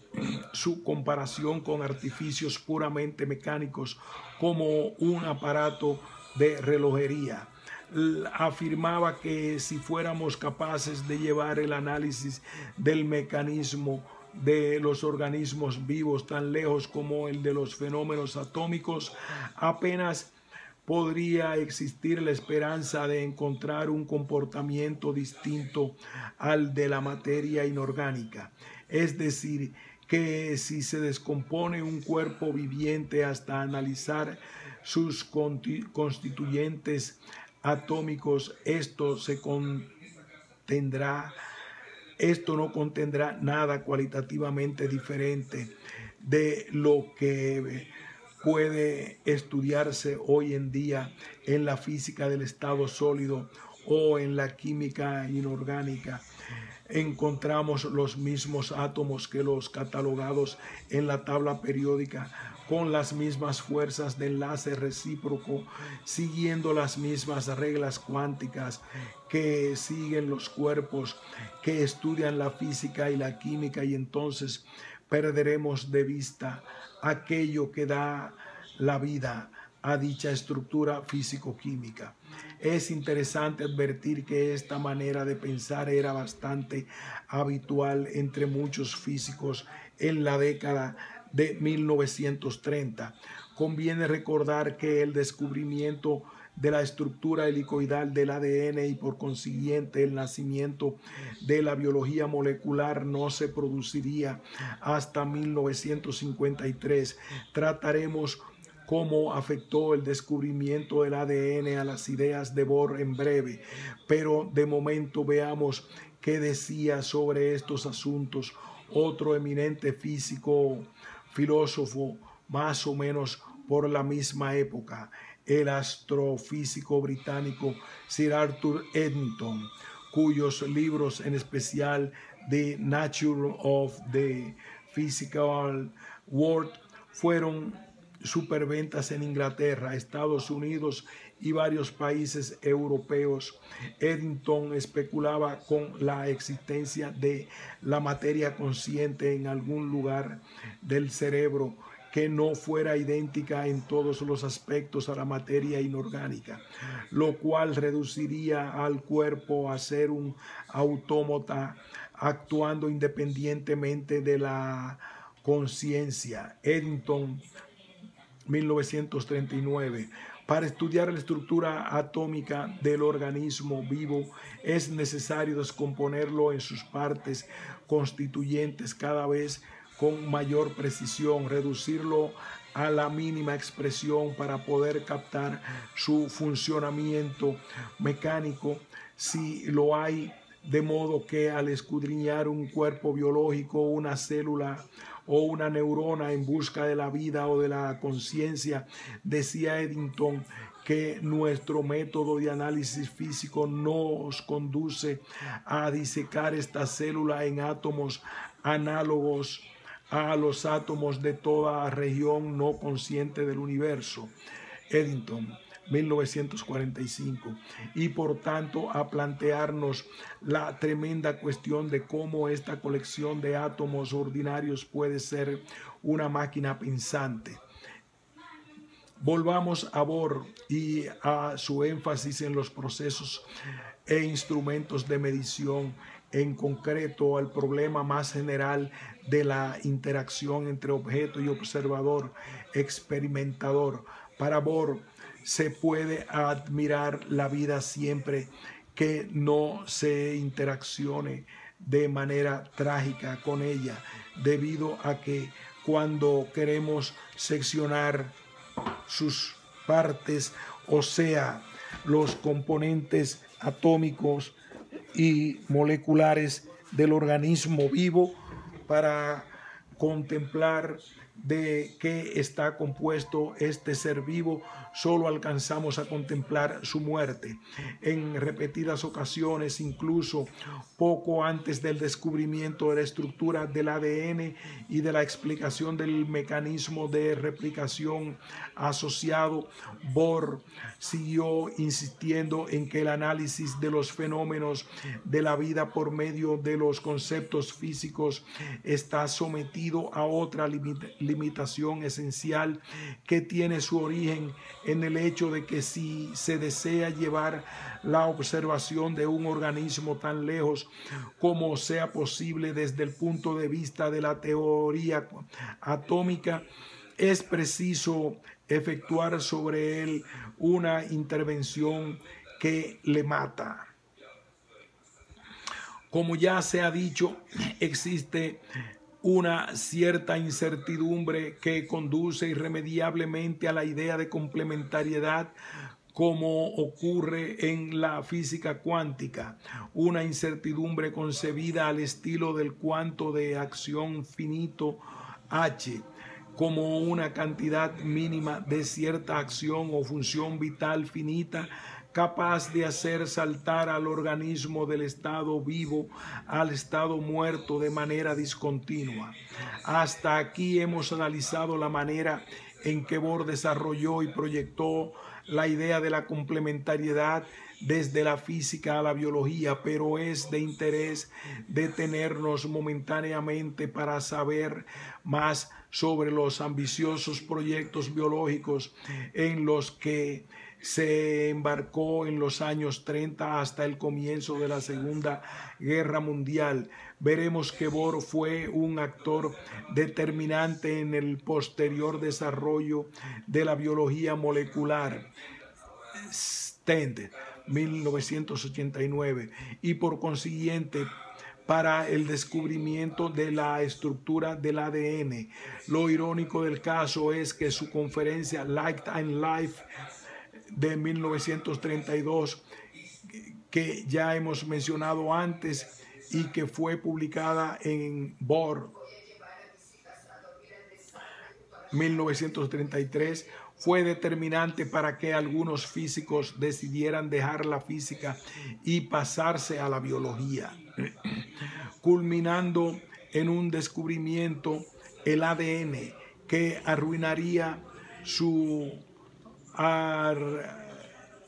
su comparación con artificios puramente mecánicos como un aparato de relojería. Afirmaba que si fuéramos capaces de llevar el análisis del mecanismo de los organismos vivos tan lejos como el de los fenómenos atómicos, apenas podría existir la esperanza de encontrar un comportamiento distinto al de la materia inorgánica. Es decir, que si se descompone un cuerpo viviente hasta analizar sus constituyentes atómicos, esto no contendrá nada cualitativamente diferente de lo que puede estudiarse hoy en día en la física del estado sólido o en la química inorgánica. Encontramos los mismos átomos que los catalogados en la tabla periódica, con las mismas fuerzas de enlace recíproco, siguiendo las mismas reglas cuánticas que siguen los cuerpos que estudian la física y la química, y entonces perderemos de vista aquello que da la vida a dicha estructura físico-química. Es interesante advertir que esta manera de pensar era bastante habitual entre muchos físicos en la década de 1930. Conviene recordar que el descubrimiento de la estructura helicoidal del ADN y por consiguiente el nacimiento de la biología molecular no se produciría hasta 1953. Trataremos cómo afectó el descubrimiento del ADN a las ideas de Bohr en breve, pero de momento veamos qué decía sobre estos asuntos otro eminente filósofo más o menos por la misma época, el astrofísico británico Sir Arthur Eddington, cuyos libros, en especial The Nature of the Physical World, fueron superventas en Inglaterra, Estados Unidos y varios países europeos. Eddington especulaba con la existencia de la materia consciente en algún lugar del cerebro que no fuera idéntica en todos los aspectos a la materia inorgánica, lo cual reduciría al cuerpo a ser un autómata actuando independientemente de la conciencia. Eddington, 1939. Para estudiar la estructura atómica del organismo vivo es necesario descomponerlo en sus partes constituyentes cada vez con mayor precisión, reducirlo a la mínima expresión para poder captar su funcionamiento mecánico, si lo hay, de modo que al escudriñar un cuerpo biológico, una célula o una neurona en busca de la vida o de la conciencia, decía Eddington que nuestro método de análisis físico nos conduce a disecar esta célula en átomos análogos a los átomos de toda región no consciente del universo. Eddington, 1945, y por tanto a plantearnos la tremenda cuestión de cómo esta colección de átomos ordinarios puede ser una máquina pensante. Volvamos a Bohr y a su énfasis en los procesos e instrumentos de medición, en concreto al problema más general de la interacción entre objeto y observador, experimentador. Para Bohr se puede admirar la vida siempre que no se interaccione de manera trágica con ella, debido a que cuando queremos seccionar sus partes, o sea, los componentes atómicos y moleculares del organismo vivo, para contemplar de qué está compuesto este ser vivo, solo alcanzamos a contemplar su muerte. En repetidas ocasiones, incluso poco antes del descubrimiento de la estructura del ADN y de la explicación del mecanismo de replicación asociado, Bohr siguió insistiendo en que el análisis de los fenómenos de la vida por medio de los conceptos físicos está sometido a otra limitación esencial, que tiene su origen en el hecho de que si se desea llevar la observación de un organismo tan lejos como sea posible desde el punto de vista de la teoría atómica, es preciso efectuar sobre él una intervención que le mata. Como ya se ha dicho, existe una cierta incertidumbre que conduce irremediablemente a la idea de complementariedad, como ocurre en la física cuántica, una incertidumbre concebida al estilo del cuanto de acción finito H, como una cantidad mínima de cierta acción o función vital finita, capaz de hacer saltar al organismo del estado vivo al estado muerto de manera discontinua. Hasta aquí hemos analizado la manera en que Bohr desarrolló y proyectó la idea de la complementariedad desde la física a la biología, pero es de interés detenernos momentáneamente para saber más sobre los ambiciosos proyectos biológicos en los que se embarcó en los años 30 hasta el comienzo de la Segunda Guerra Mundial. Veremos que Bohr fue un actor determinante en el posterior desarrollo de la biología molecular. Stend, 1989, y por consiguiente para el descubrimiento de la estructura del ADN. Lo irónico del caso es que su conferencia Light and Life de 1932, que ya hemos mencionado antes y que fue publicada en Bohr 1933, fue determinante para que algunos físicos decidieran dejar la física y pasarse a la biología, culminando en un descubrimiento, el ADN, que arruinaría su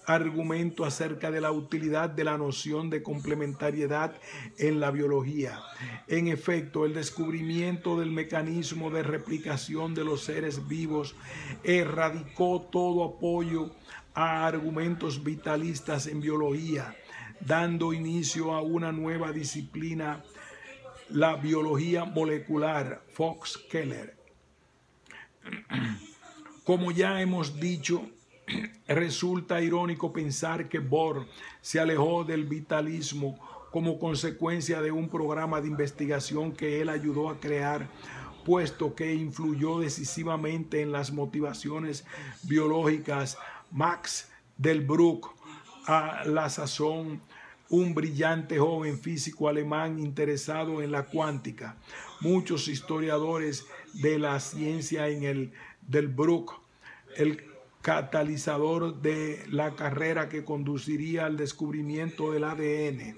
argumento acerca de la utilidad de la noción de complementariedad en la biología. En efecto, el descubrimiento del mecanismo de replicación de los seres vivos erradicó todo apoyo a argumentos vitalistas en biología, dando inicio a una nueva disciplina, la biología molecular, Fox-Keller. Como ya hemos dicho, resulta irónico pensar que Bohr se alejó del vitalismo como consecuencia de un programa de investigación que él ayudó a crear, puesto que influyó decisivamente en las motivaciones biológicas. Max Delbrück, a la sazón un brillante joven físico alemán interesado en la cuántica. Muchos historiadores de la ciencia en el Delbrück, el catalizador de la carrera que conduciría al descubrimiento del ADN.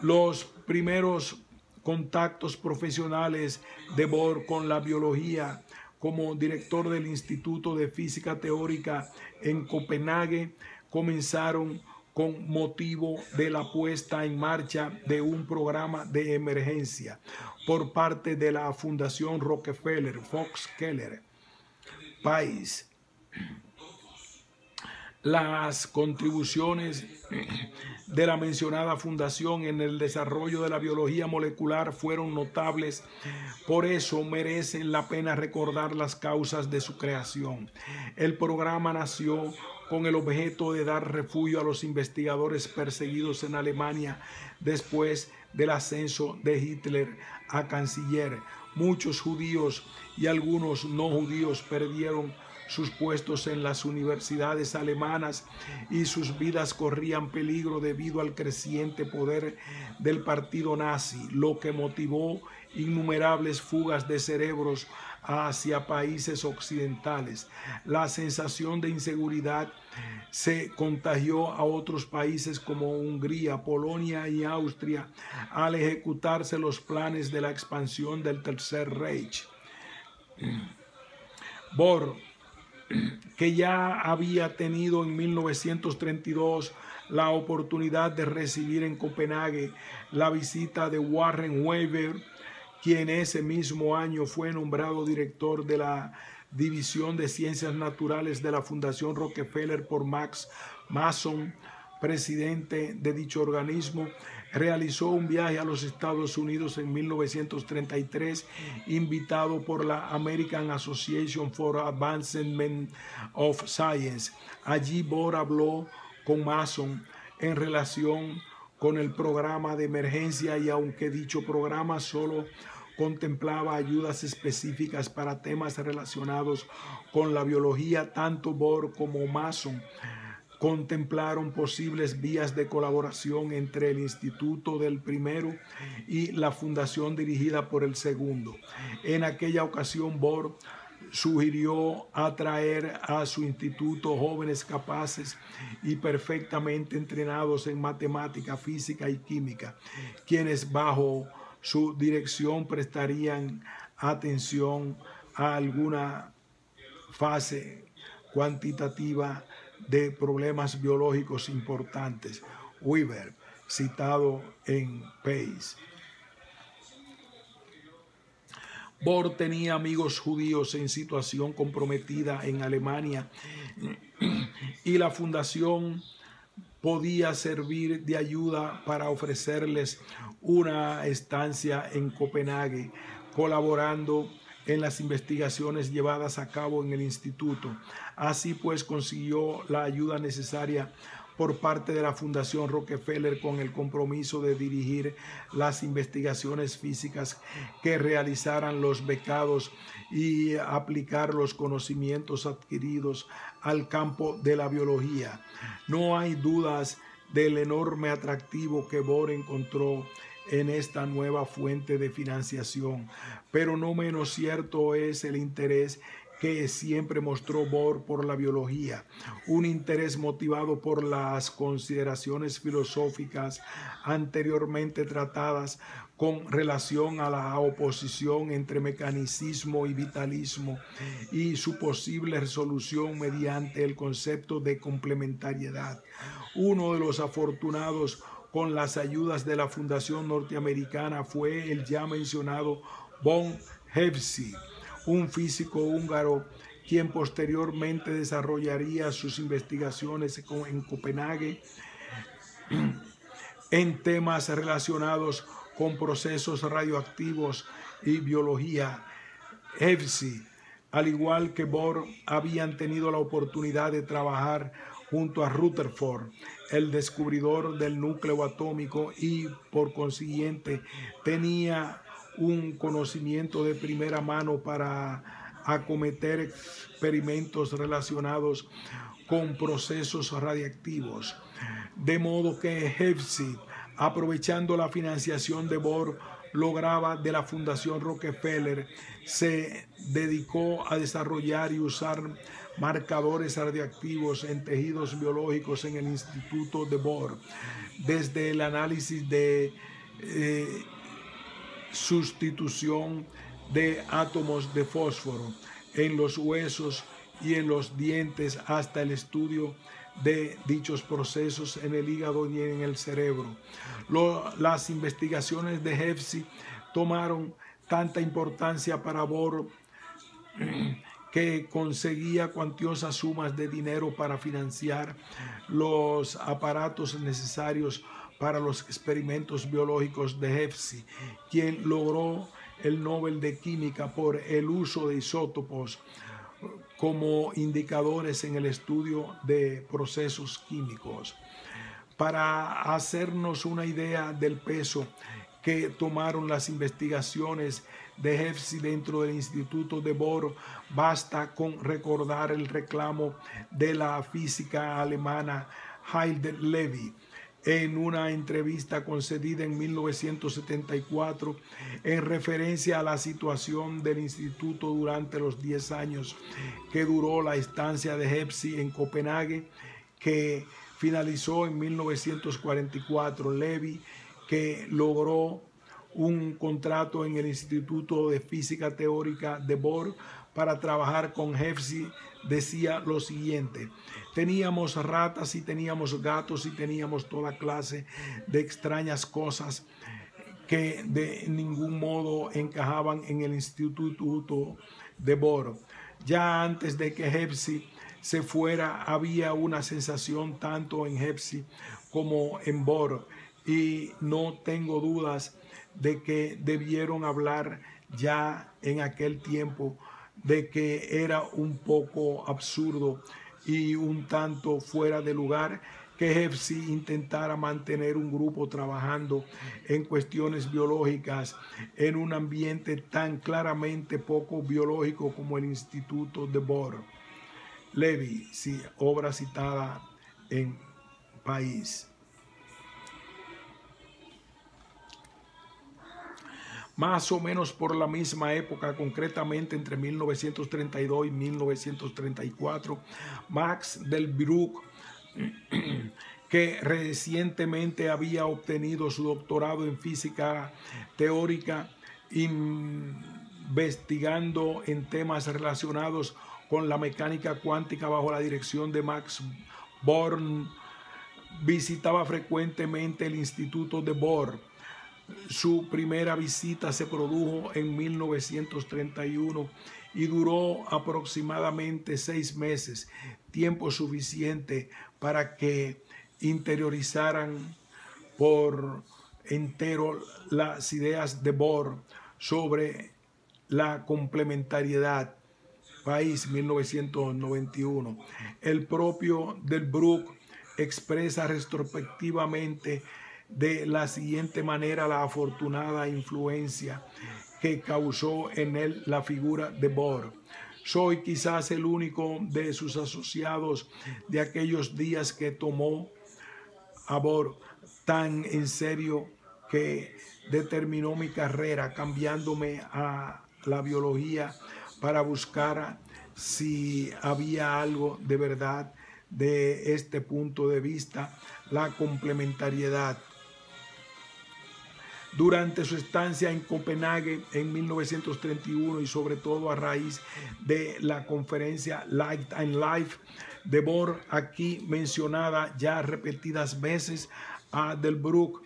Los primeros contactos profesionales de Bohr con la biología como director del Instituto de Física Teórica en Copenhague comenzaron con motivo de la puesta en marcha de un programa de emergencia por parte de la Fundación Rockefeller, Fox Keller País. Las contribuciones de la mencionada fundación en el desarrollo de la biología molecular fueron notables, por eso merecen la pena recordar las causas de su creación. El programa nació con el objeto de dar refugio a los investigadores perseguidos en Alemania después del ascenso de Hitler a canciller. Muchos judíos y algunos no judíos perdieron sus puestos en las universidades alemanas y sus vidas corrían peligro debido al creciente poder del partido nazi, lo que motivó innumerables fugas de cerebros hacia países occidentales. La sensación de inseguridad se contagió a otros países como Hungría, Polonia y Austria al ejecutarse los planes de la expansión del Tercer Reich. Bohr, que ya había tenido en 1932 la oportunidad de recibir en Copenhague la visita de Warren Weber, quien ese mismo año fue nombrado director de la División de Ciencias Naturales de la Fundación Rockefeller por Max Mason, presidente de dicho organismo, realizó un viaje a los Estados Unidos en 1933, invitado por la American Association for Advancement of Science. Allí Bohr habló con Mason en relación con el programa de emergencia y aunque dicho programa solo contemplaba ayudas específicas para temas relacionados con la biología, tanto Bohr como Mason contemplaron posibles vías de colaboración entre el instituto del primero y la fundación dirigida por el segundo. En aquella ocasión, Bohr sugirió atraer a su instituto jóvenes capaces y perfectamente entrenados en matemática, física y química, quienes bajo su dirección prestarían atención a alguna fase cuantitativa de problemas biológicos importantes. Weber, citado en Pace. Bohr tenía amigos judíos en situación comprometida en Alemania y la fundación podía servir de ayuda para ofrecerles una estancia en Copenhague, colaborando en las investigaciones llevadas a cabo en el instituto. Así pues, consiguió la ayuda necesaria por parte de la Fundación Rockefeller con el compromiso de dirigir las investigaciones físicas que realizaran los becados y aplicar los conocimientos adquiridos al campo de la biología. No hay dudas del enorme atractivo que Bohr encontró en esta nueva fuente de financiación, pero no menos cierto es el interés que siempre mostró Bohr por la biología, un interés motivado por las consideraciones filosóficas anteriormente tratadas con relación a la oposición entre mecanicismo y vitalismo y su posible resolución mediante el concepto de complementariedad. Uno de los afortunados con las ayudas de la Fundación Norteamericana fue el ya mencionado von Hevesy, un físico húngaro quien posteriormente desarrollaría sus investigaciones en Copenhague en temas relacionados con procesos radioactivos y biología. Hevesy, al igual que Bohr, habían tenido la oportunidad de trabajar junto a Rutherford, el descubridor del núcleo atómico, y por consiguiente tenía un conocimiento de primera mano para acometer experimentos relacionados con procesos radiactivos. De modo que Hefsi, aprovechando la financiación de Bohr, lograba de la Fundación Rockefeller, se dedicó a desarrollar y usar marcadores radiactivos en tejidos biológicos en el Instituto de Bohr, desde el análisis de sustitución de átomos de fósforo en los huesos y en los dientes hasta el estudio de dichos procesos en el hígado y en el cerebro. Las investigaciones de Hefsi tomaron tanta importancia para Bohr que conseguía cuantiosas sumas de dinero para financiar los aparatos necesarios para los experimentos biológicos de Hefsi, quien logró el Nobel de Química por el uso de isótopos como indicadores en el estudio de procesos químicos. Para hacernos una idea del peso que tomaron las investigaciones de Hefsi dentro del Instituto de Bohr, basta con recordar el reclamo de la física alemana Hilde Levy en una entrevista concedida en 1974 en referencia a la situación del instituto durante los 10 años que duró la estancia de Hefsi en Copenhague, que finalizó en 1944. Levy, que logró un contrato en el Instituto de Física Teórica de Bohr para trabajar con Hefsi, decía lo siguiente: teníamos ratas y teníamos gatos y teníamos toda clase de extrañas cosas que de ningún modo encajaban en el Instituto de Bohr. Ya antes de que Hefsi se fuera, había una sensación tanto en Hefsi como en Bohr, y no tengo dudas de que debieron hablar ya en aquel tiempo de que era un poco absurdo y un tanto fuera de lugar que Hefsi intentara mantener un grupo trabajando en cuestiones biológicas en un ambiente tan claramente poco biológico como el Instituto de Bohr. Levy, sí, obra citada en País. Más o menos por la misma época, concretamente entre 1932 y 1934, Max Delbrück, que recientemente había obtenido su doctorado en física teórica, investigando en temas relacionados con la mecánica cuántica bajo la dirección de Max Born, visitaba frecuentemente el Instituto de Bohr. Su primera visita se produjo en 1931 y duró aproximadamente 6 meses, tiempo suficiente para que interiorizaran por entero las ideas de Bohr sobre la complementariedad. País, 1991. El propio Delbrück expresa retrospectivamente de la siguiente manera la afortunada influencia que causó en él la figura de Bohr. Soy quizás el único de sus asociados de aquellos días que tomó a Bohr tan en serio que determinó mi carrera, cambiándome a la biología para buscar si había algo de verdad de este punto de vista, la complementariedad. Durante su estancia en Copenhague en 1931 y sobre todo a raíz de la conferencia Light and Life de Bohr, aquí mencionada ya repetidas veces, a Delbrück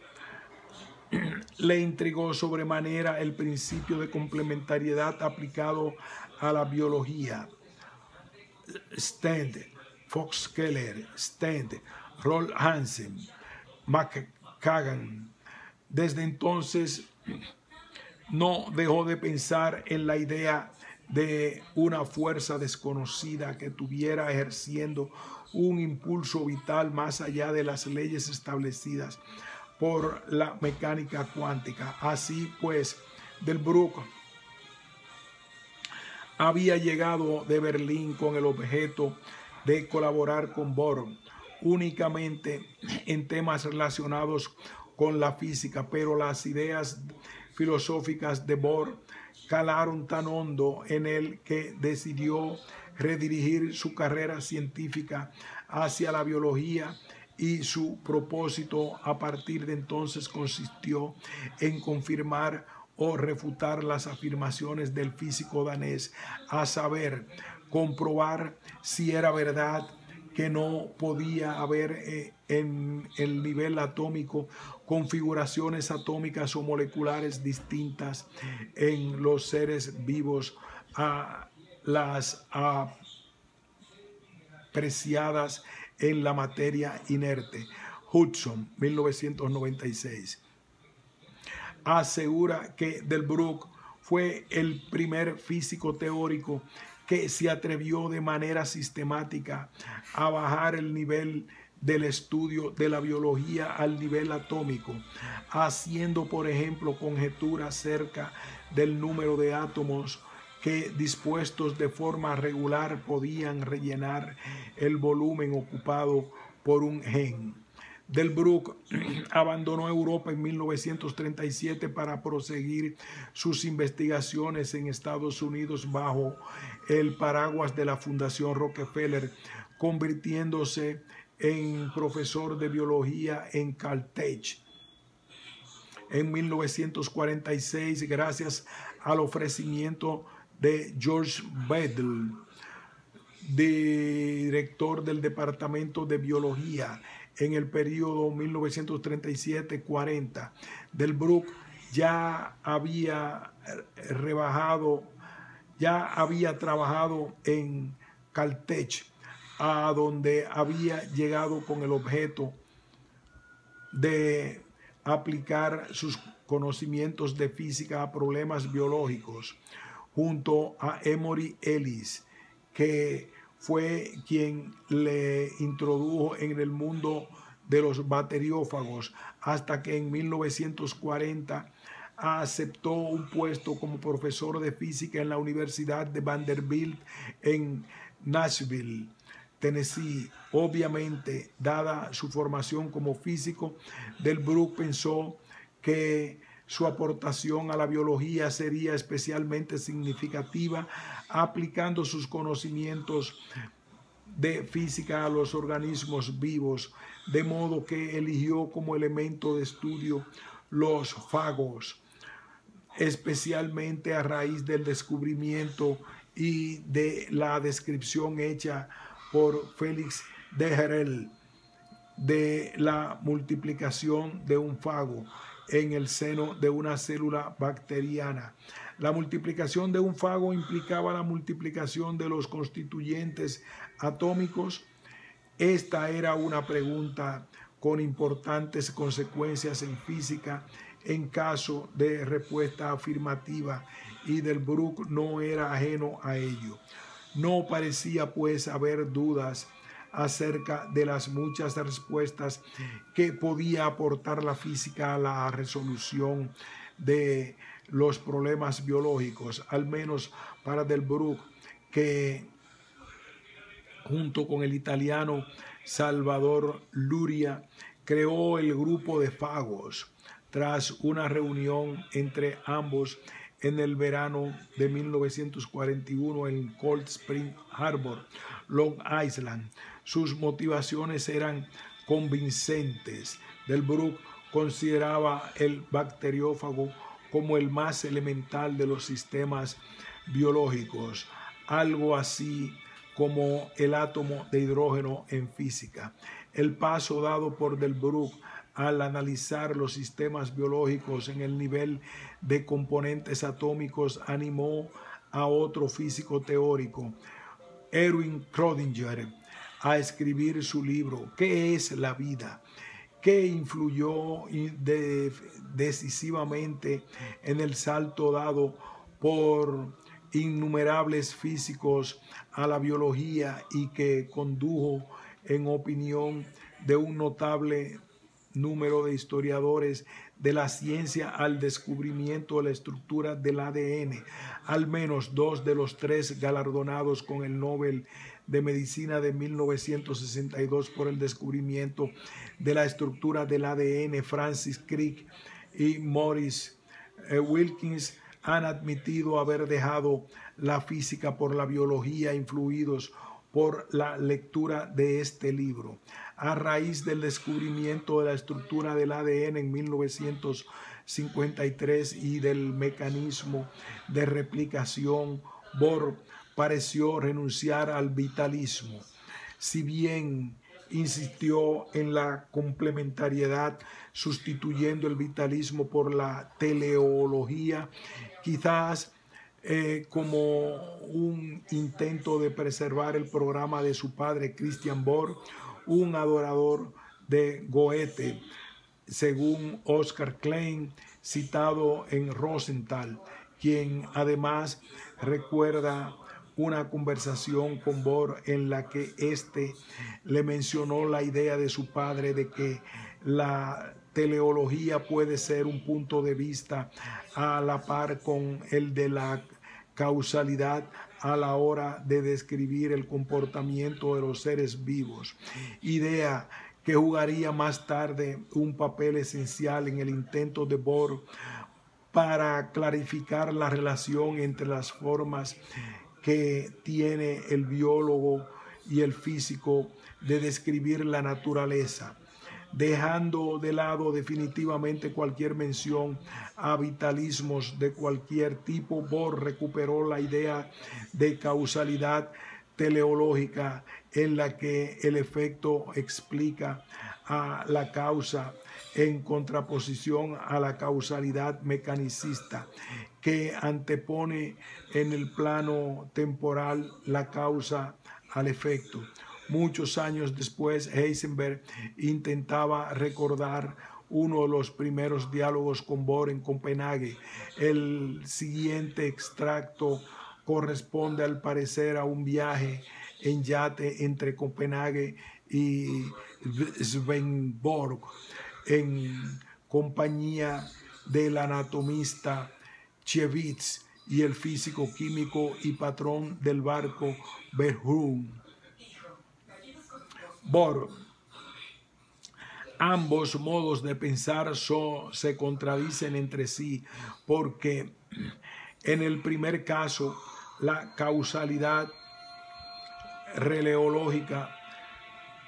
le intrigó sobremanera el principio de complementariedad aplicado a la biología. Stend, Fox Keller, Stend, Rolf Hansen, McKagan. Desde entonces no dejó de pensar en la idea de una fuerza desconocida que estuviera ejerciendo un impulso vital más allá de las leyes establecidas por la mecánica cuántica. Así pues, Delbrück había llegado de Berlín con el objeto de colaborar con Bohr, únicamente en temas relacionados con la física, pero las ideas filosóficas de Bohr calaron tan hondo en él que decidió redirigir su carrera científica hacia la biología, y su propósito a partir de entonces consistió en confirmar o refutar las afirmaciones del físico danés, a saber, comprobar si era verdad que no podía haber en el nivel atómico configuraciones atómicas o moleculares distintas en los seres vivos a las apreciadas en la materia inerte. Hudson, 1996. Asegura que Delbruck fue el primer físico teórico que se atrevió de manera sistemática a bajar el nivel del estudio de la biología al nivel atómico, haciendo, por ejemplo, conjeturas acerca del número de átomos que, dispuestos de forma regular, podían rellenar el volumen ocupado por un gen. Delbruck abandonó Europa en 1937 para proseguir sus investigaciones en Estados Unidos bajo el paraguas de la Fundación Rockefeller, convirtiéndose en profesor de biología en Caltech. En 1946, gracias al ofrecimiento de George Bedell, director del Departamento de Biología en el periodo 1937-40, Delbruck ya había trabajado en Caltech, a donde había llegado con el objeto de aplicar sus conocimientos de física a problemas biológicos, junto a Emory Ellis, que fue quien le introdujo en el mundo de los bacteriófagos, hasta que en 1940 aceptó un puesto como profesor de física en la Universidad de Vanderbilt en Nashville, Tennessee. Obviamente, dada su formación como físico, Delbruck pensó que su aportación a la biología sería especialmente significativa aplicando sus conocimientos de física a los organismos vivos, de modo que eligió como elemento de estudio los fagos, especialmente a raíz del descubrimiento y de la descripción hecha por Félix Dejerel de la multiplicación de un fago en el seno de una célula bacteriana. La multiplicación de un fago implicaba la multiplicación de los constituyentes atómicos. Esta era una pregunta con importantes consecuencias en física en caso de respuesta afirmativa, y Delbruck no era ajeno a ello. No parecía pues haber dudas acerca de las muchas respuestas que podía aportar la física a la resolución de los problemas biológicos, al menos para Delbruck, que junto con el italiano Salvador Luria creó el grupo de fagos tras una reunión entre ambos en el verano de 1941 en Cold Spring Harbor, Long Island. Sus motivaciones eran convincentes. Delbruck consideraba el bacteriófago como el más elemental de los sistemas biológicos, algo así como el átomo de hidrógeno en física. El paso dado por Delbruck al analizar los sistemas biológicos en el nivel de componentes atómicos animó a otro físico teórico, Erwin Schrödinger, a escribir su libro ¿Qué es la vida?, que influyó decisivamente en el salto dado por innumerables físicos a la biología y que condujo, en opinión de un notable número de historiadores de la ciencia, al descubrimiento de la estructura del ADN. Al menos 2 de los 3 galardonados con el Nobel de Medicina de 1962 por el descubrimiento de la estructura del ADN, Francis Crick y Maurice Wilkins han admitido haber dejado la física por la biología, influidos por la lectura de este libro. A raíz del descubrimiento de la estructura del ADN en 1953 y del mecanismo de replicación, Bohr pareció renunciar al vitalismo. Si bien insistió en la complementariedad, sustituyendo el vitalismo por la teleología, quizás como un intento de preservar el programa de su padre Christian Bohr, un adorador de Goethe, según Oscar Klein, citado en Rosenthal, quien además recuerda una conversación con Bohr en la que éste le mencionó la idea de su padre de que la teleología puede ser un punto de vista a la par con el de la causalidad a la hora de describir el comportamiento de los seres vivos, idea que jugaría más tarde un papel esencial en el intento de Bohr para clarificar la relación entre las formas que tiene el biólogo y el físico de describir la naturaleza. Dejando de lado definitivamente cualquier mención a vitalismos de cualquier tipo, Bohr recuperó la idea de causalidad teleológica en la que el efecto explica a la causa, en contraposición a la causalidad mecanicista, que antepone en el plano temporal la causa al efecto. Muchos años después, Heisenberg intentaba recordar uno de los primeros diálogos con Bohr en Copenhague. El siguiente extracto corresponde al parecer a un viaje en yate entre Copenhague y Svendborg en compañía del anatomista Chevitz y el físico químico y patrón del barco Verhoeven. Bohr. Ambos modos de pensar se contradicen entre sí, porque en el primer caso la causalidad teleológica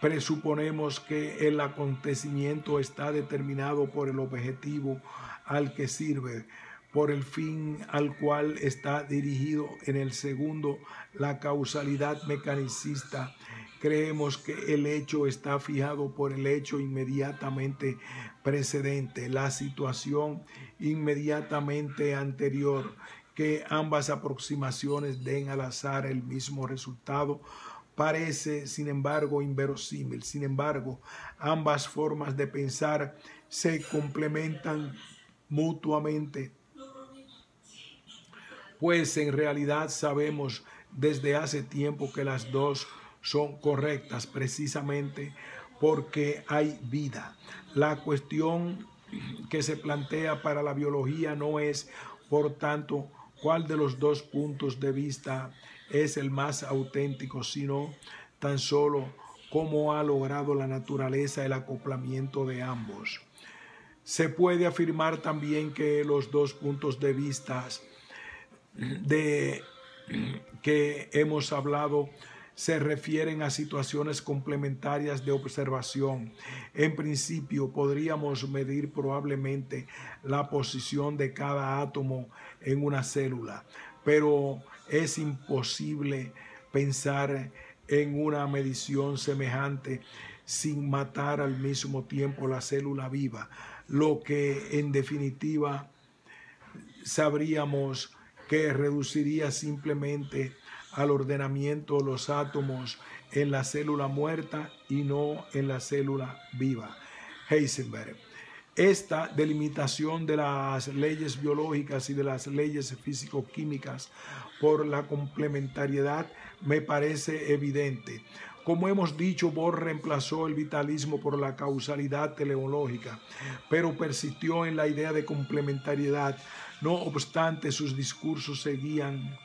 presuponemos que el acontecimiento está determinado por el objetivo al que sirve, por el fin al cual está dirigido. En el segundo, la causalidad mecanicista, creemos que el hecho está fijado por el hecho inmediatamente precedente, la situación inmediatamente anterior. Que ambas aproximaciones den al azar el mismo resultado parece, sin embargo, inverosímil. Sin embargo, ambas formas de pensar se complementan mutuamente, pues en realidad sabemos desde hace tiempo que las dos son correctas, precisamente porque hay vida. La cuestión que se plantea para la biología no es, por tanto, cuál de los dos puntos de vista es el más auténtico, sino tan solo cómo ha logrado la naturaleza el acoplamiento de ambos. Se puede afirmar también que los dos puntos de vista de que hemos hablado se refieren a situaciones complementarias de observación. En principio, podríamos medir probablemente la posición de cada átomo en una célula, pero es imposible pensar en una medición semejante sin matar al mismo tiempo la célula viva, lo que en definitiva sabríamos que reduciría simplemente al ordenamiento de los átomos en la célula muerta y no en la célula viva. Heisenberg. Esta delimitación de las leyes biológicas y de las leyes físico-químicas por la complementariedad me parece evidente. Como hemos dicho, Bohr reemplazó el vitalismo por la causalidad teleológica, pero persistió en la idea de complementariedad. No obstante, sus discursos seguían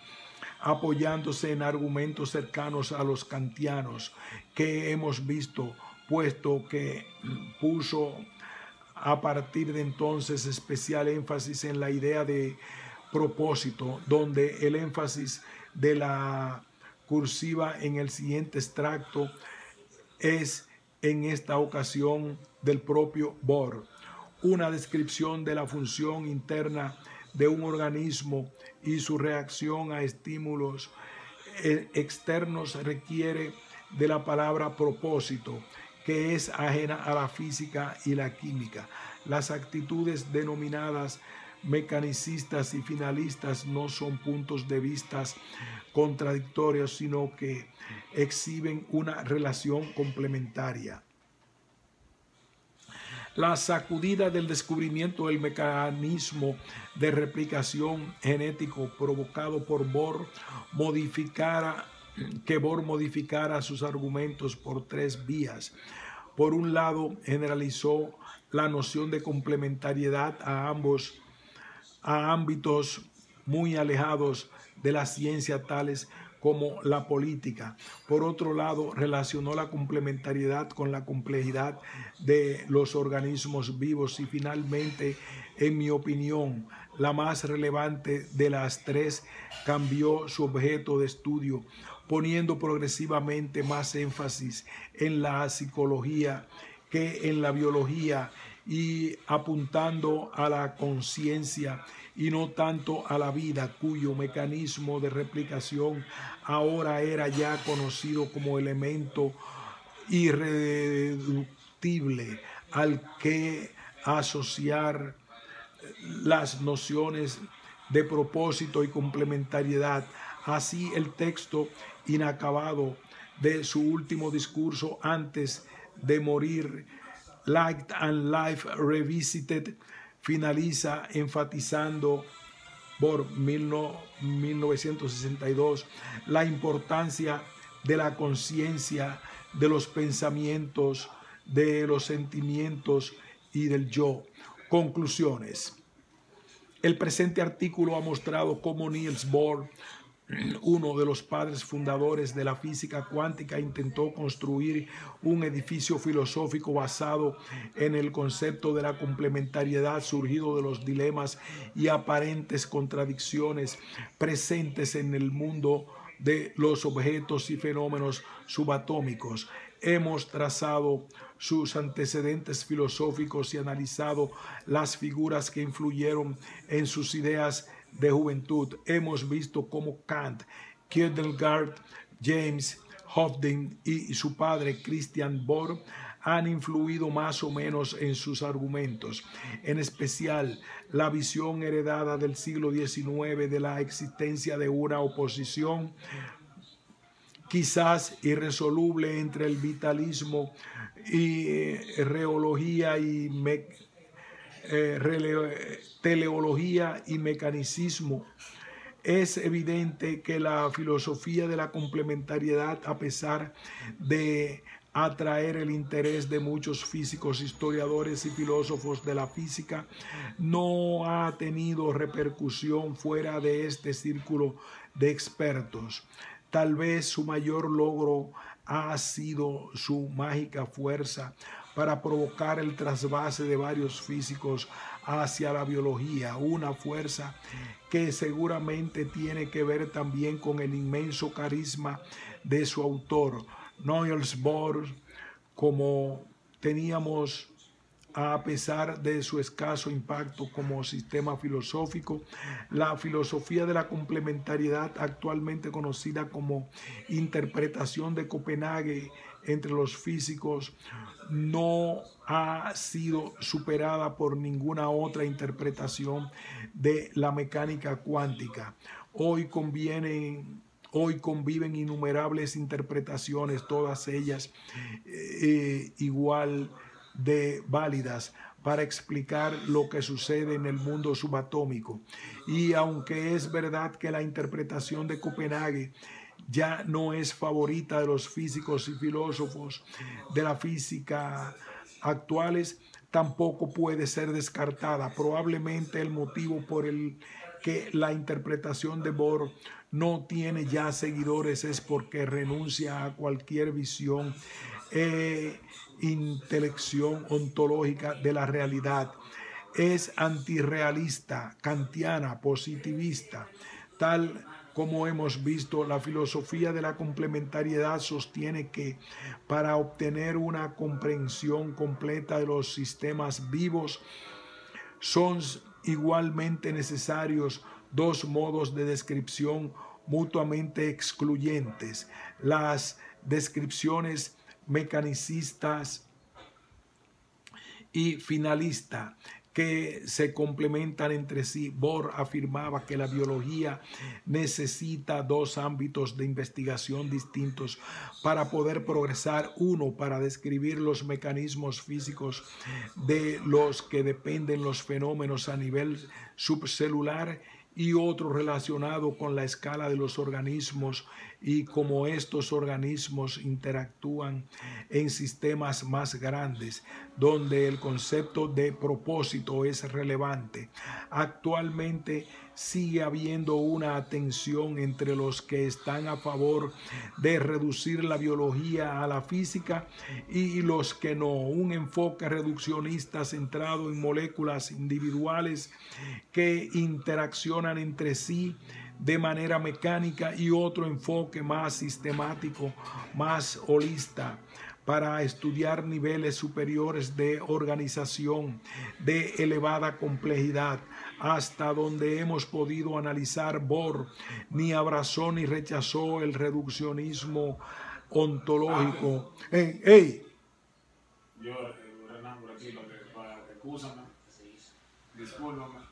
apoyándose en argumentos cercanos a los kantianos que hemos visto, puesto que puso a partir de entonces especial énfasis en la idea de propósito, donde el énfasis de la cursiva en el siguiente extracto es en esta ocasión del propio Bohr. Una descripción de la función interna de un organismo y su reacción a estímulos externos requiere de la palabra propósito, que es ajena a la física y la química. Las actitudes denominadas mecanicistas y finalistas no son puntos de vista contradictorios, sino que exhiben una relación complementaria. La sacudida del descubrimiento del mecanismo de replicación genético provocado por Bohr modificara sus argumentos por tres vías. Por un lado, generalizó la noción de complementariedad a ámbitos muy alejados de la ciencia, tales como la política. Por otro lado, relacionó la complementariedad con la complejidad de los organismos vivos y finalmente, en mi opinión, la más relevante de las tres, cambió su objeto de estudio, poniendo progresivamente más énfasis en la psicología que en la biología y apuntando a la conciencia y no tanto a la vida, cuyo mecanismo de replicación ahora era ya conocido como elemento irreductible al que asociar las nociones de propósito y complementariedad. Así, el texto inacabado de su último discurso antes de morir, Light and Life Revisited, finaliza enfatizando por 1962 la importancia de la conciencia, de los pensamientos, de los sentimientos y del yo. Conclusiones. El presente artículo ha mostrado cómo Niels Bohr, uno de los padres fundadores de la física cuántica, intentó construir un edificio filosófico basado en el concepto de la complementariedad surgido de los dilemas y aparentes contradicciones presentes en el mundo de los objetos y fenómenos subatómicos. Hemos trazado sus antecedentes filosóficos y analizado las figuras que influyeron en sus ideas de juventud. Hemos visto cómo Kant, Kierkegaard, James Hobden y su padre Christian Bohr han influido más o menos en sus argumentos, en especial la visión heredada del siglo XIX de la existencia de una oposición quizás irresoluble entre el vitalismo y reología y teleología y mecanicismo. Es evidente que la filosofía de la complementariedad, a pesar de atraer el interés de muchos físicos, historiadores y filósofos de la física, no ha tenido repercusión fuera de este círculo de expertos. Tal vez su mayor logro ha sido su mágica fuerza para provocar el trasvase de varios físicos hacia la biología, una fuerza que seguramente tiene que ver también con el inmenso carisma de su autor, Niels Bohr. Como teníamos, a pesar de su escaso impacto como sistema filosófico, la filosofía de la complementariedad, actualmente conocida como interpretación de Copenhague entre los físicos, no ha sido superada por ninguna otra interpretación de la mecánica cuántica. Hoy conviven innumerables interpretaciones, todas ellas igual de válidas para explicar lo que sucede en el mundo subatómico. Y aunque es verdad que la interpretación de Copenhague ya no es favorita de los físicos y filósofos de la física actuales, tampoco puede ser descartada. Probablemente el motivo por el que la interpretación de Bohr no tiene ya seguidores es porque renuncia a cualquier visión intelección ontológica de la realidad. Es antirrealista, kantiana, positivista. Tal como hemos visto, la filosofía de la complementariedad sostiene que para obtener una comprensión completa de los sistemas vivos son igualmente necesarios dos modos de descripción mutuamente excluyentes: las descripciones mecanicistas y finalista, que se complementan entre sí. Bohr afirmaba que la biología necesita dos ámbitos de investigación distintos para poder progresar: uno para describir los mecanismos físicos de los que dependen los fenómenos a nivel subcelular, y otro relacionado con la escala de los organismos y cómo estos organismos interactúan en sistemas más grandes, donde el concepto de propósito es relevante. Actualmente sigue habiendo una tensión entre los que están a favor de reducir la biología a la física y los que no. Un enfoque reduccionista centrado en moléculas individuales que interaccionan entre sí de manera mecánica, y otro enfoque más sistemático, más holista, para estudiar niveles superiores de organización de elevada complejidad. Hasta donde hemos podido analizar, Bohr ni abrazó ni rechazó el reduccionismo ontológico. Yo, Renan, por aquí, excúsame, discúlpame.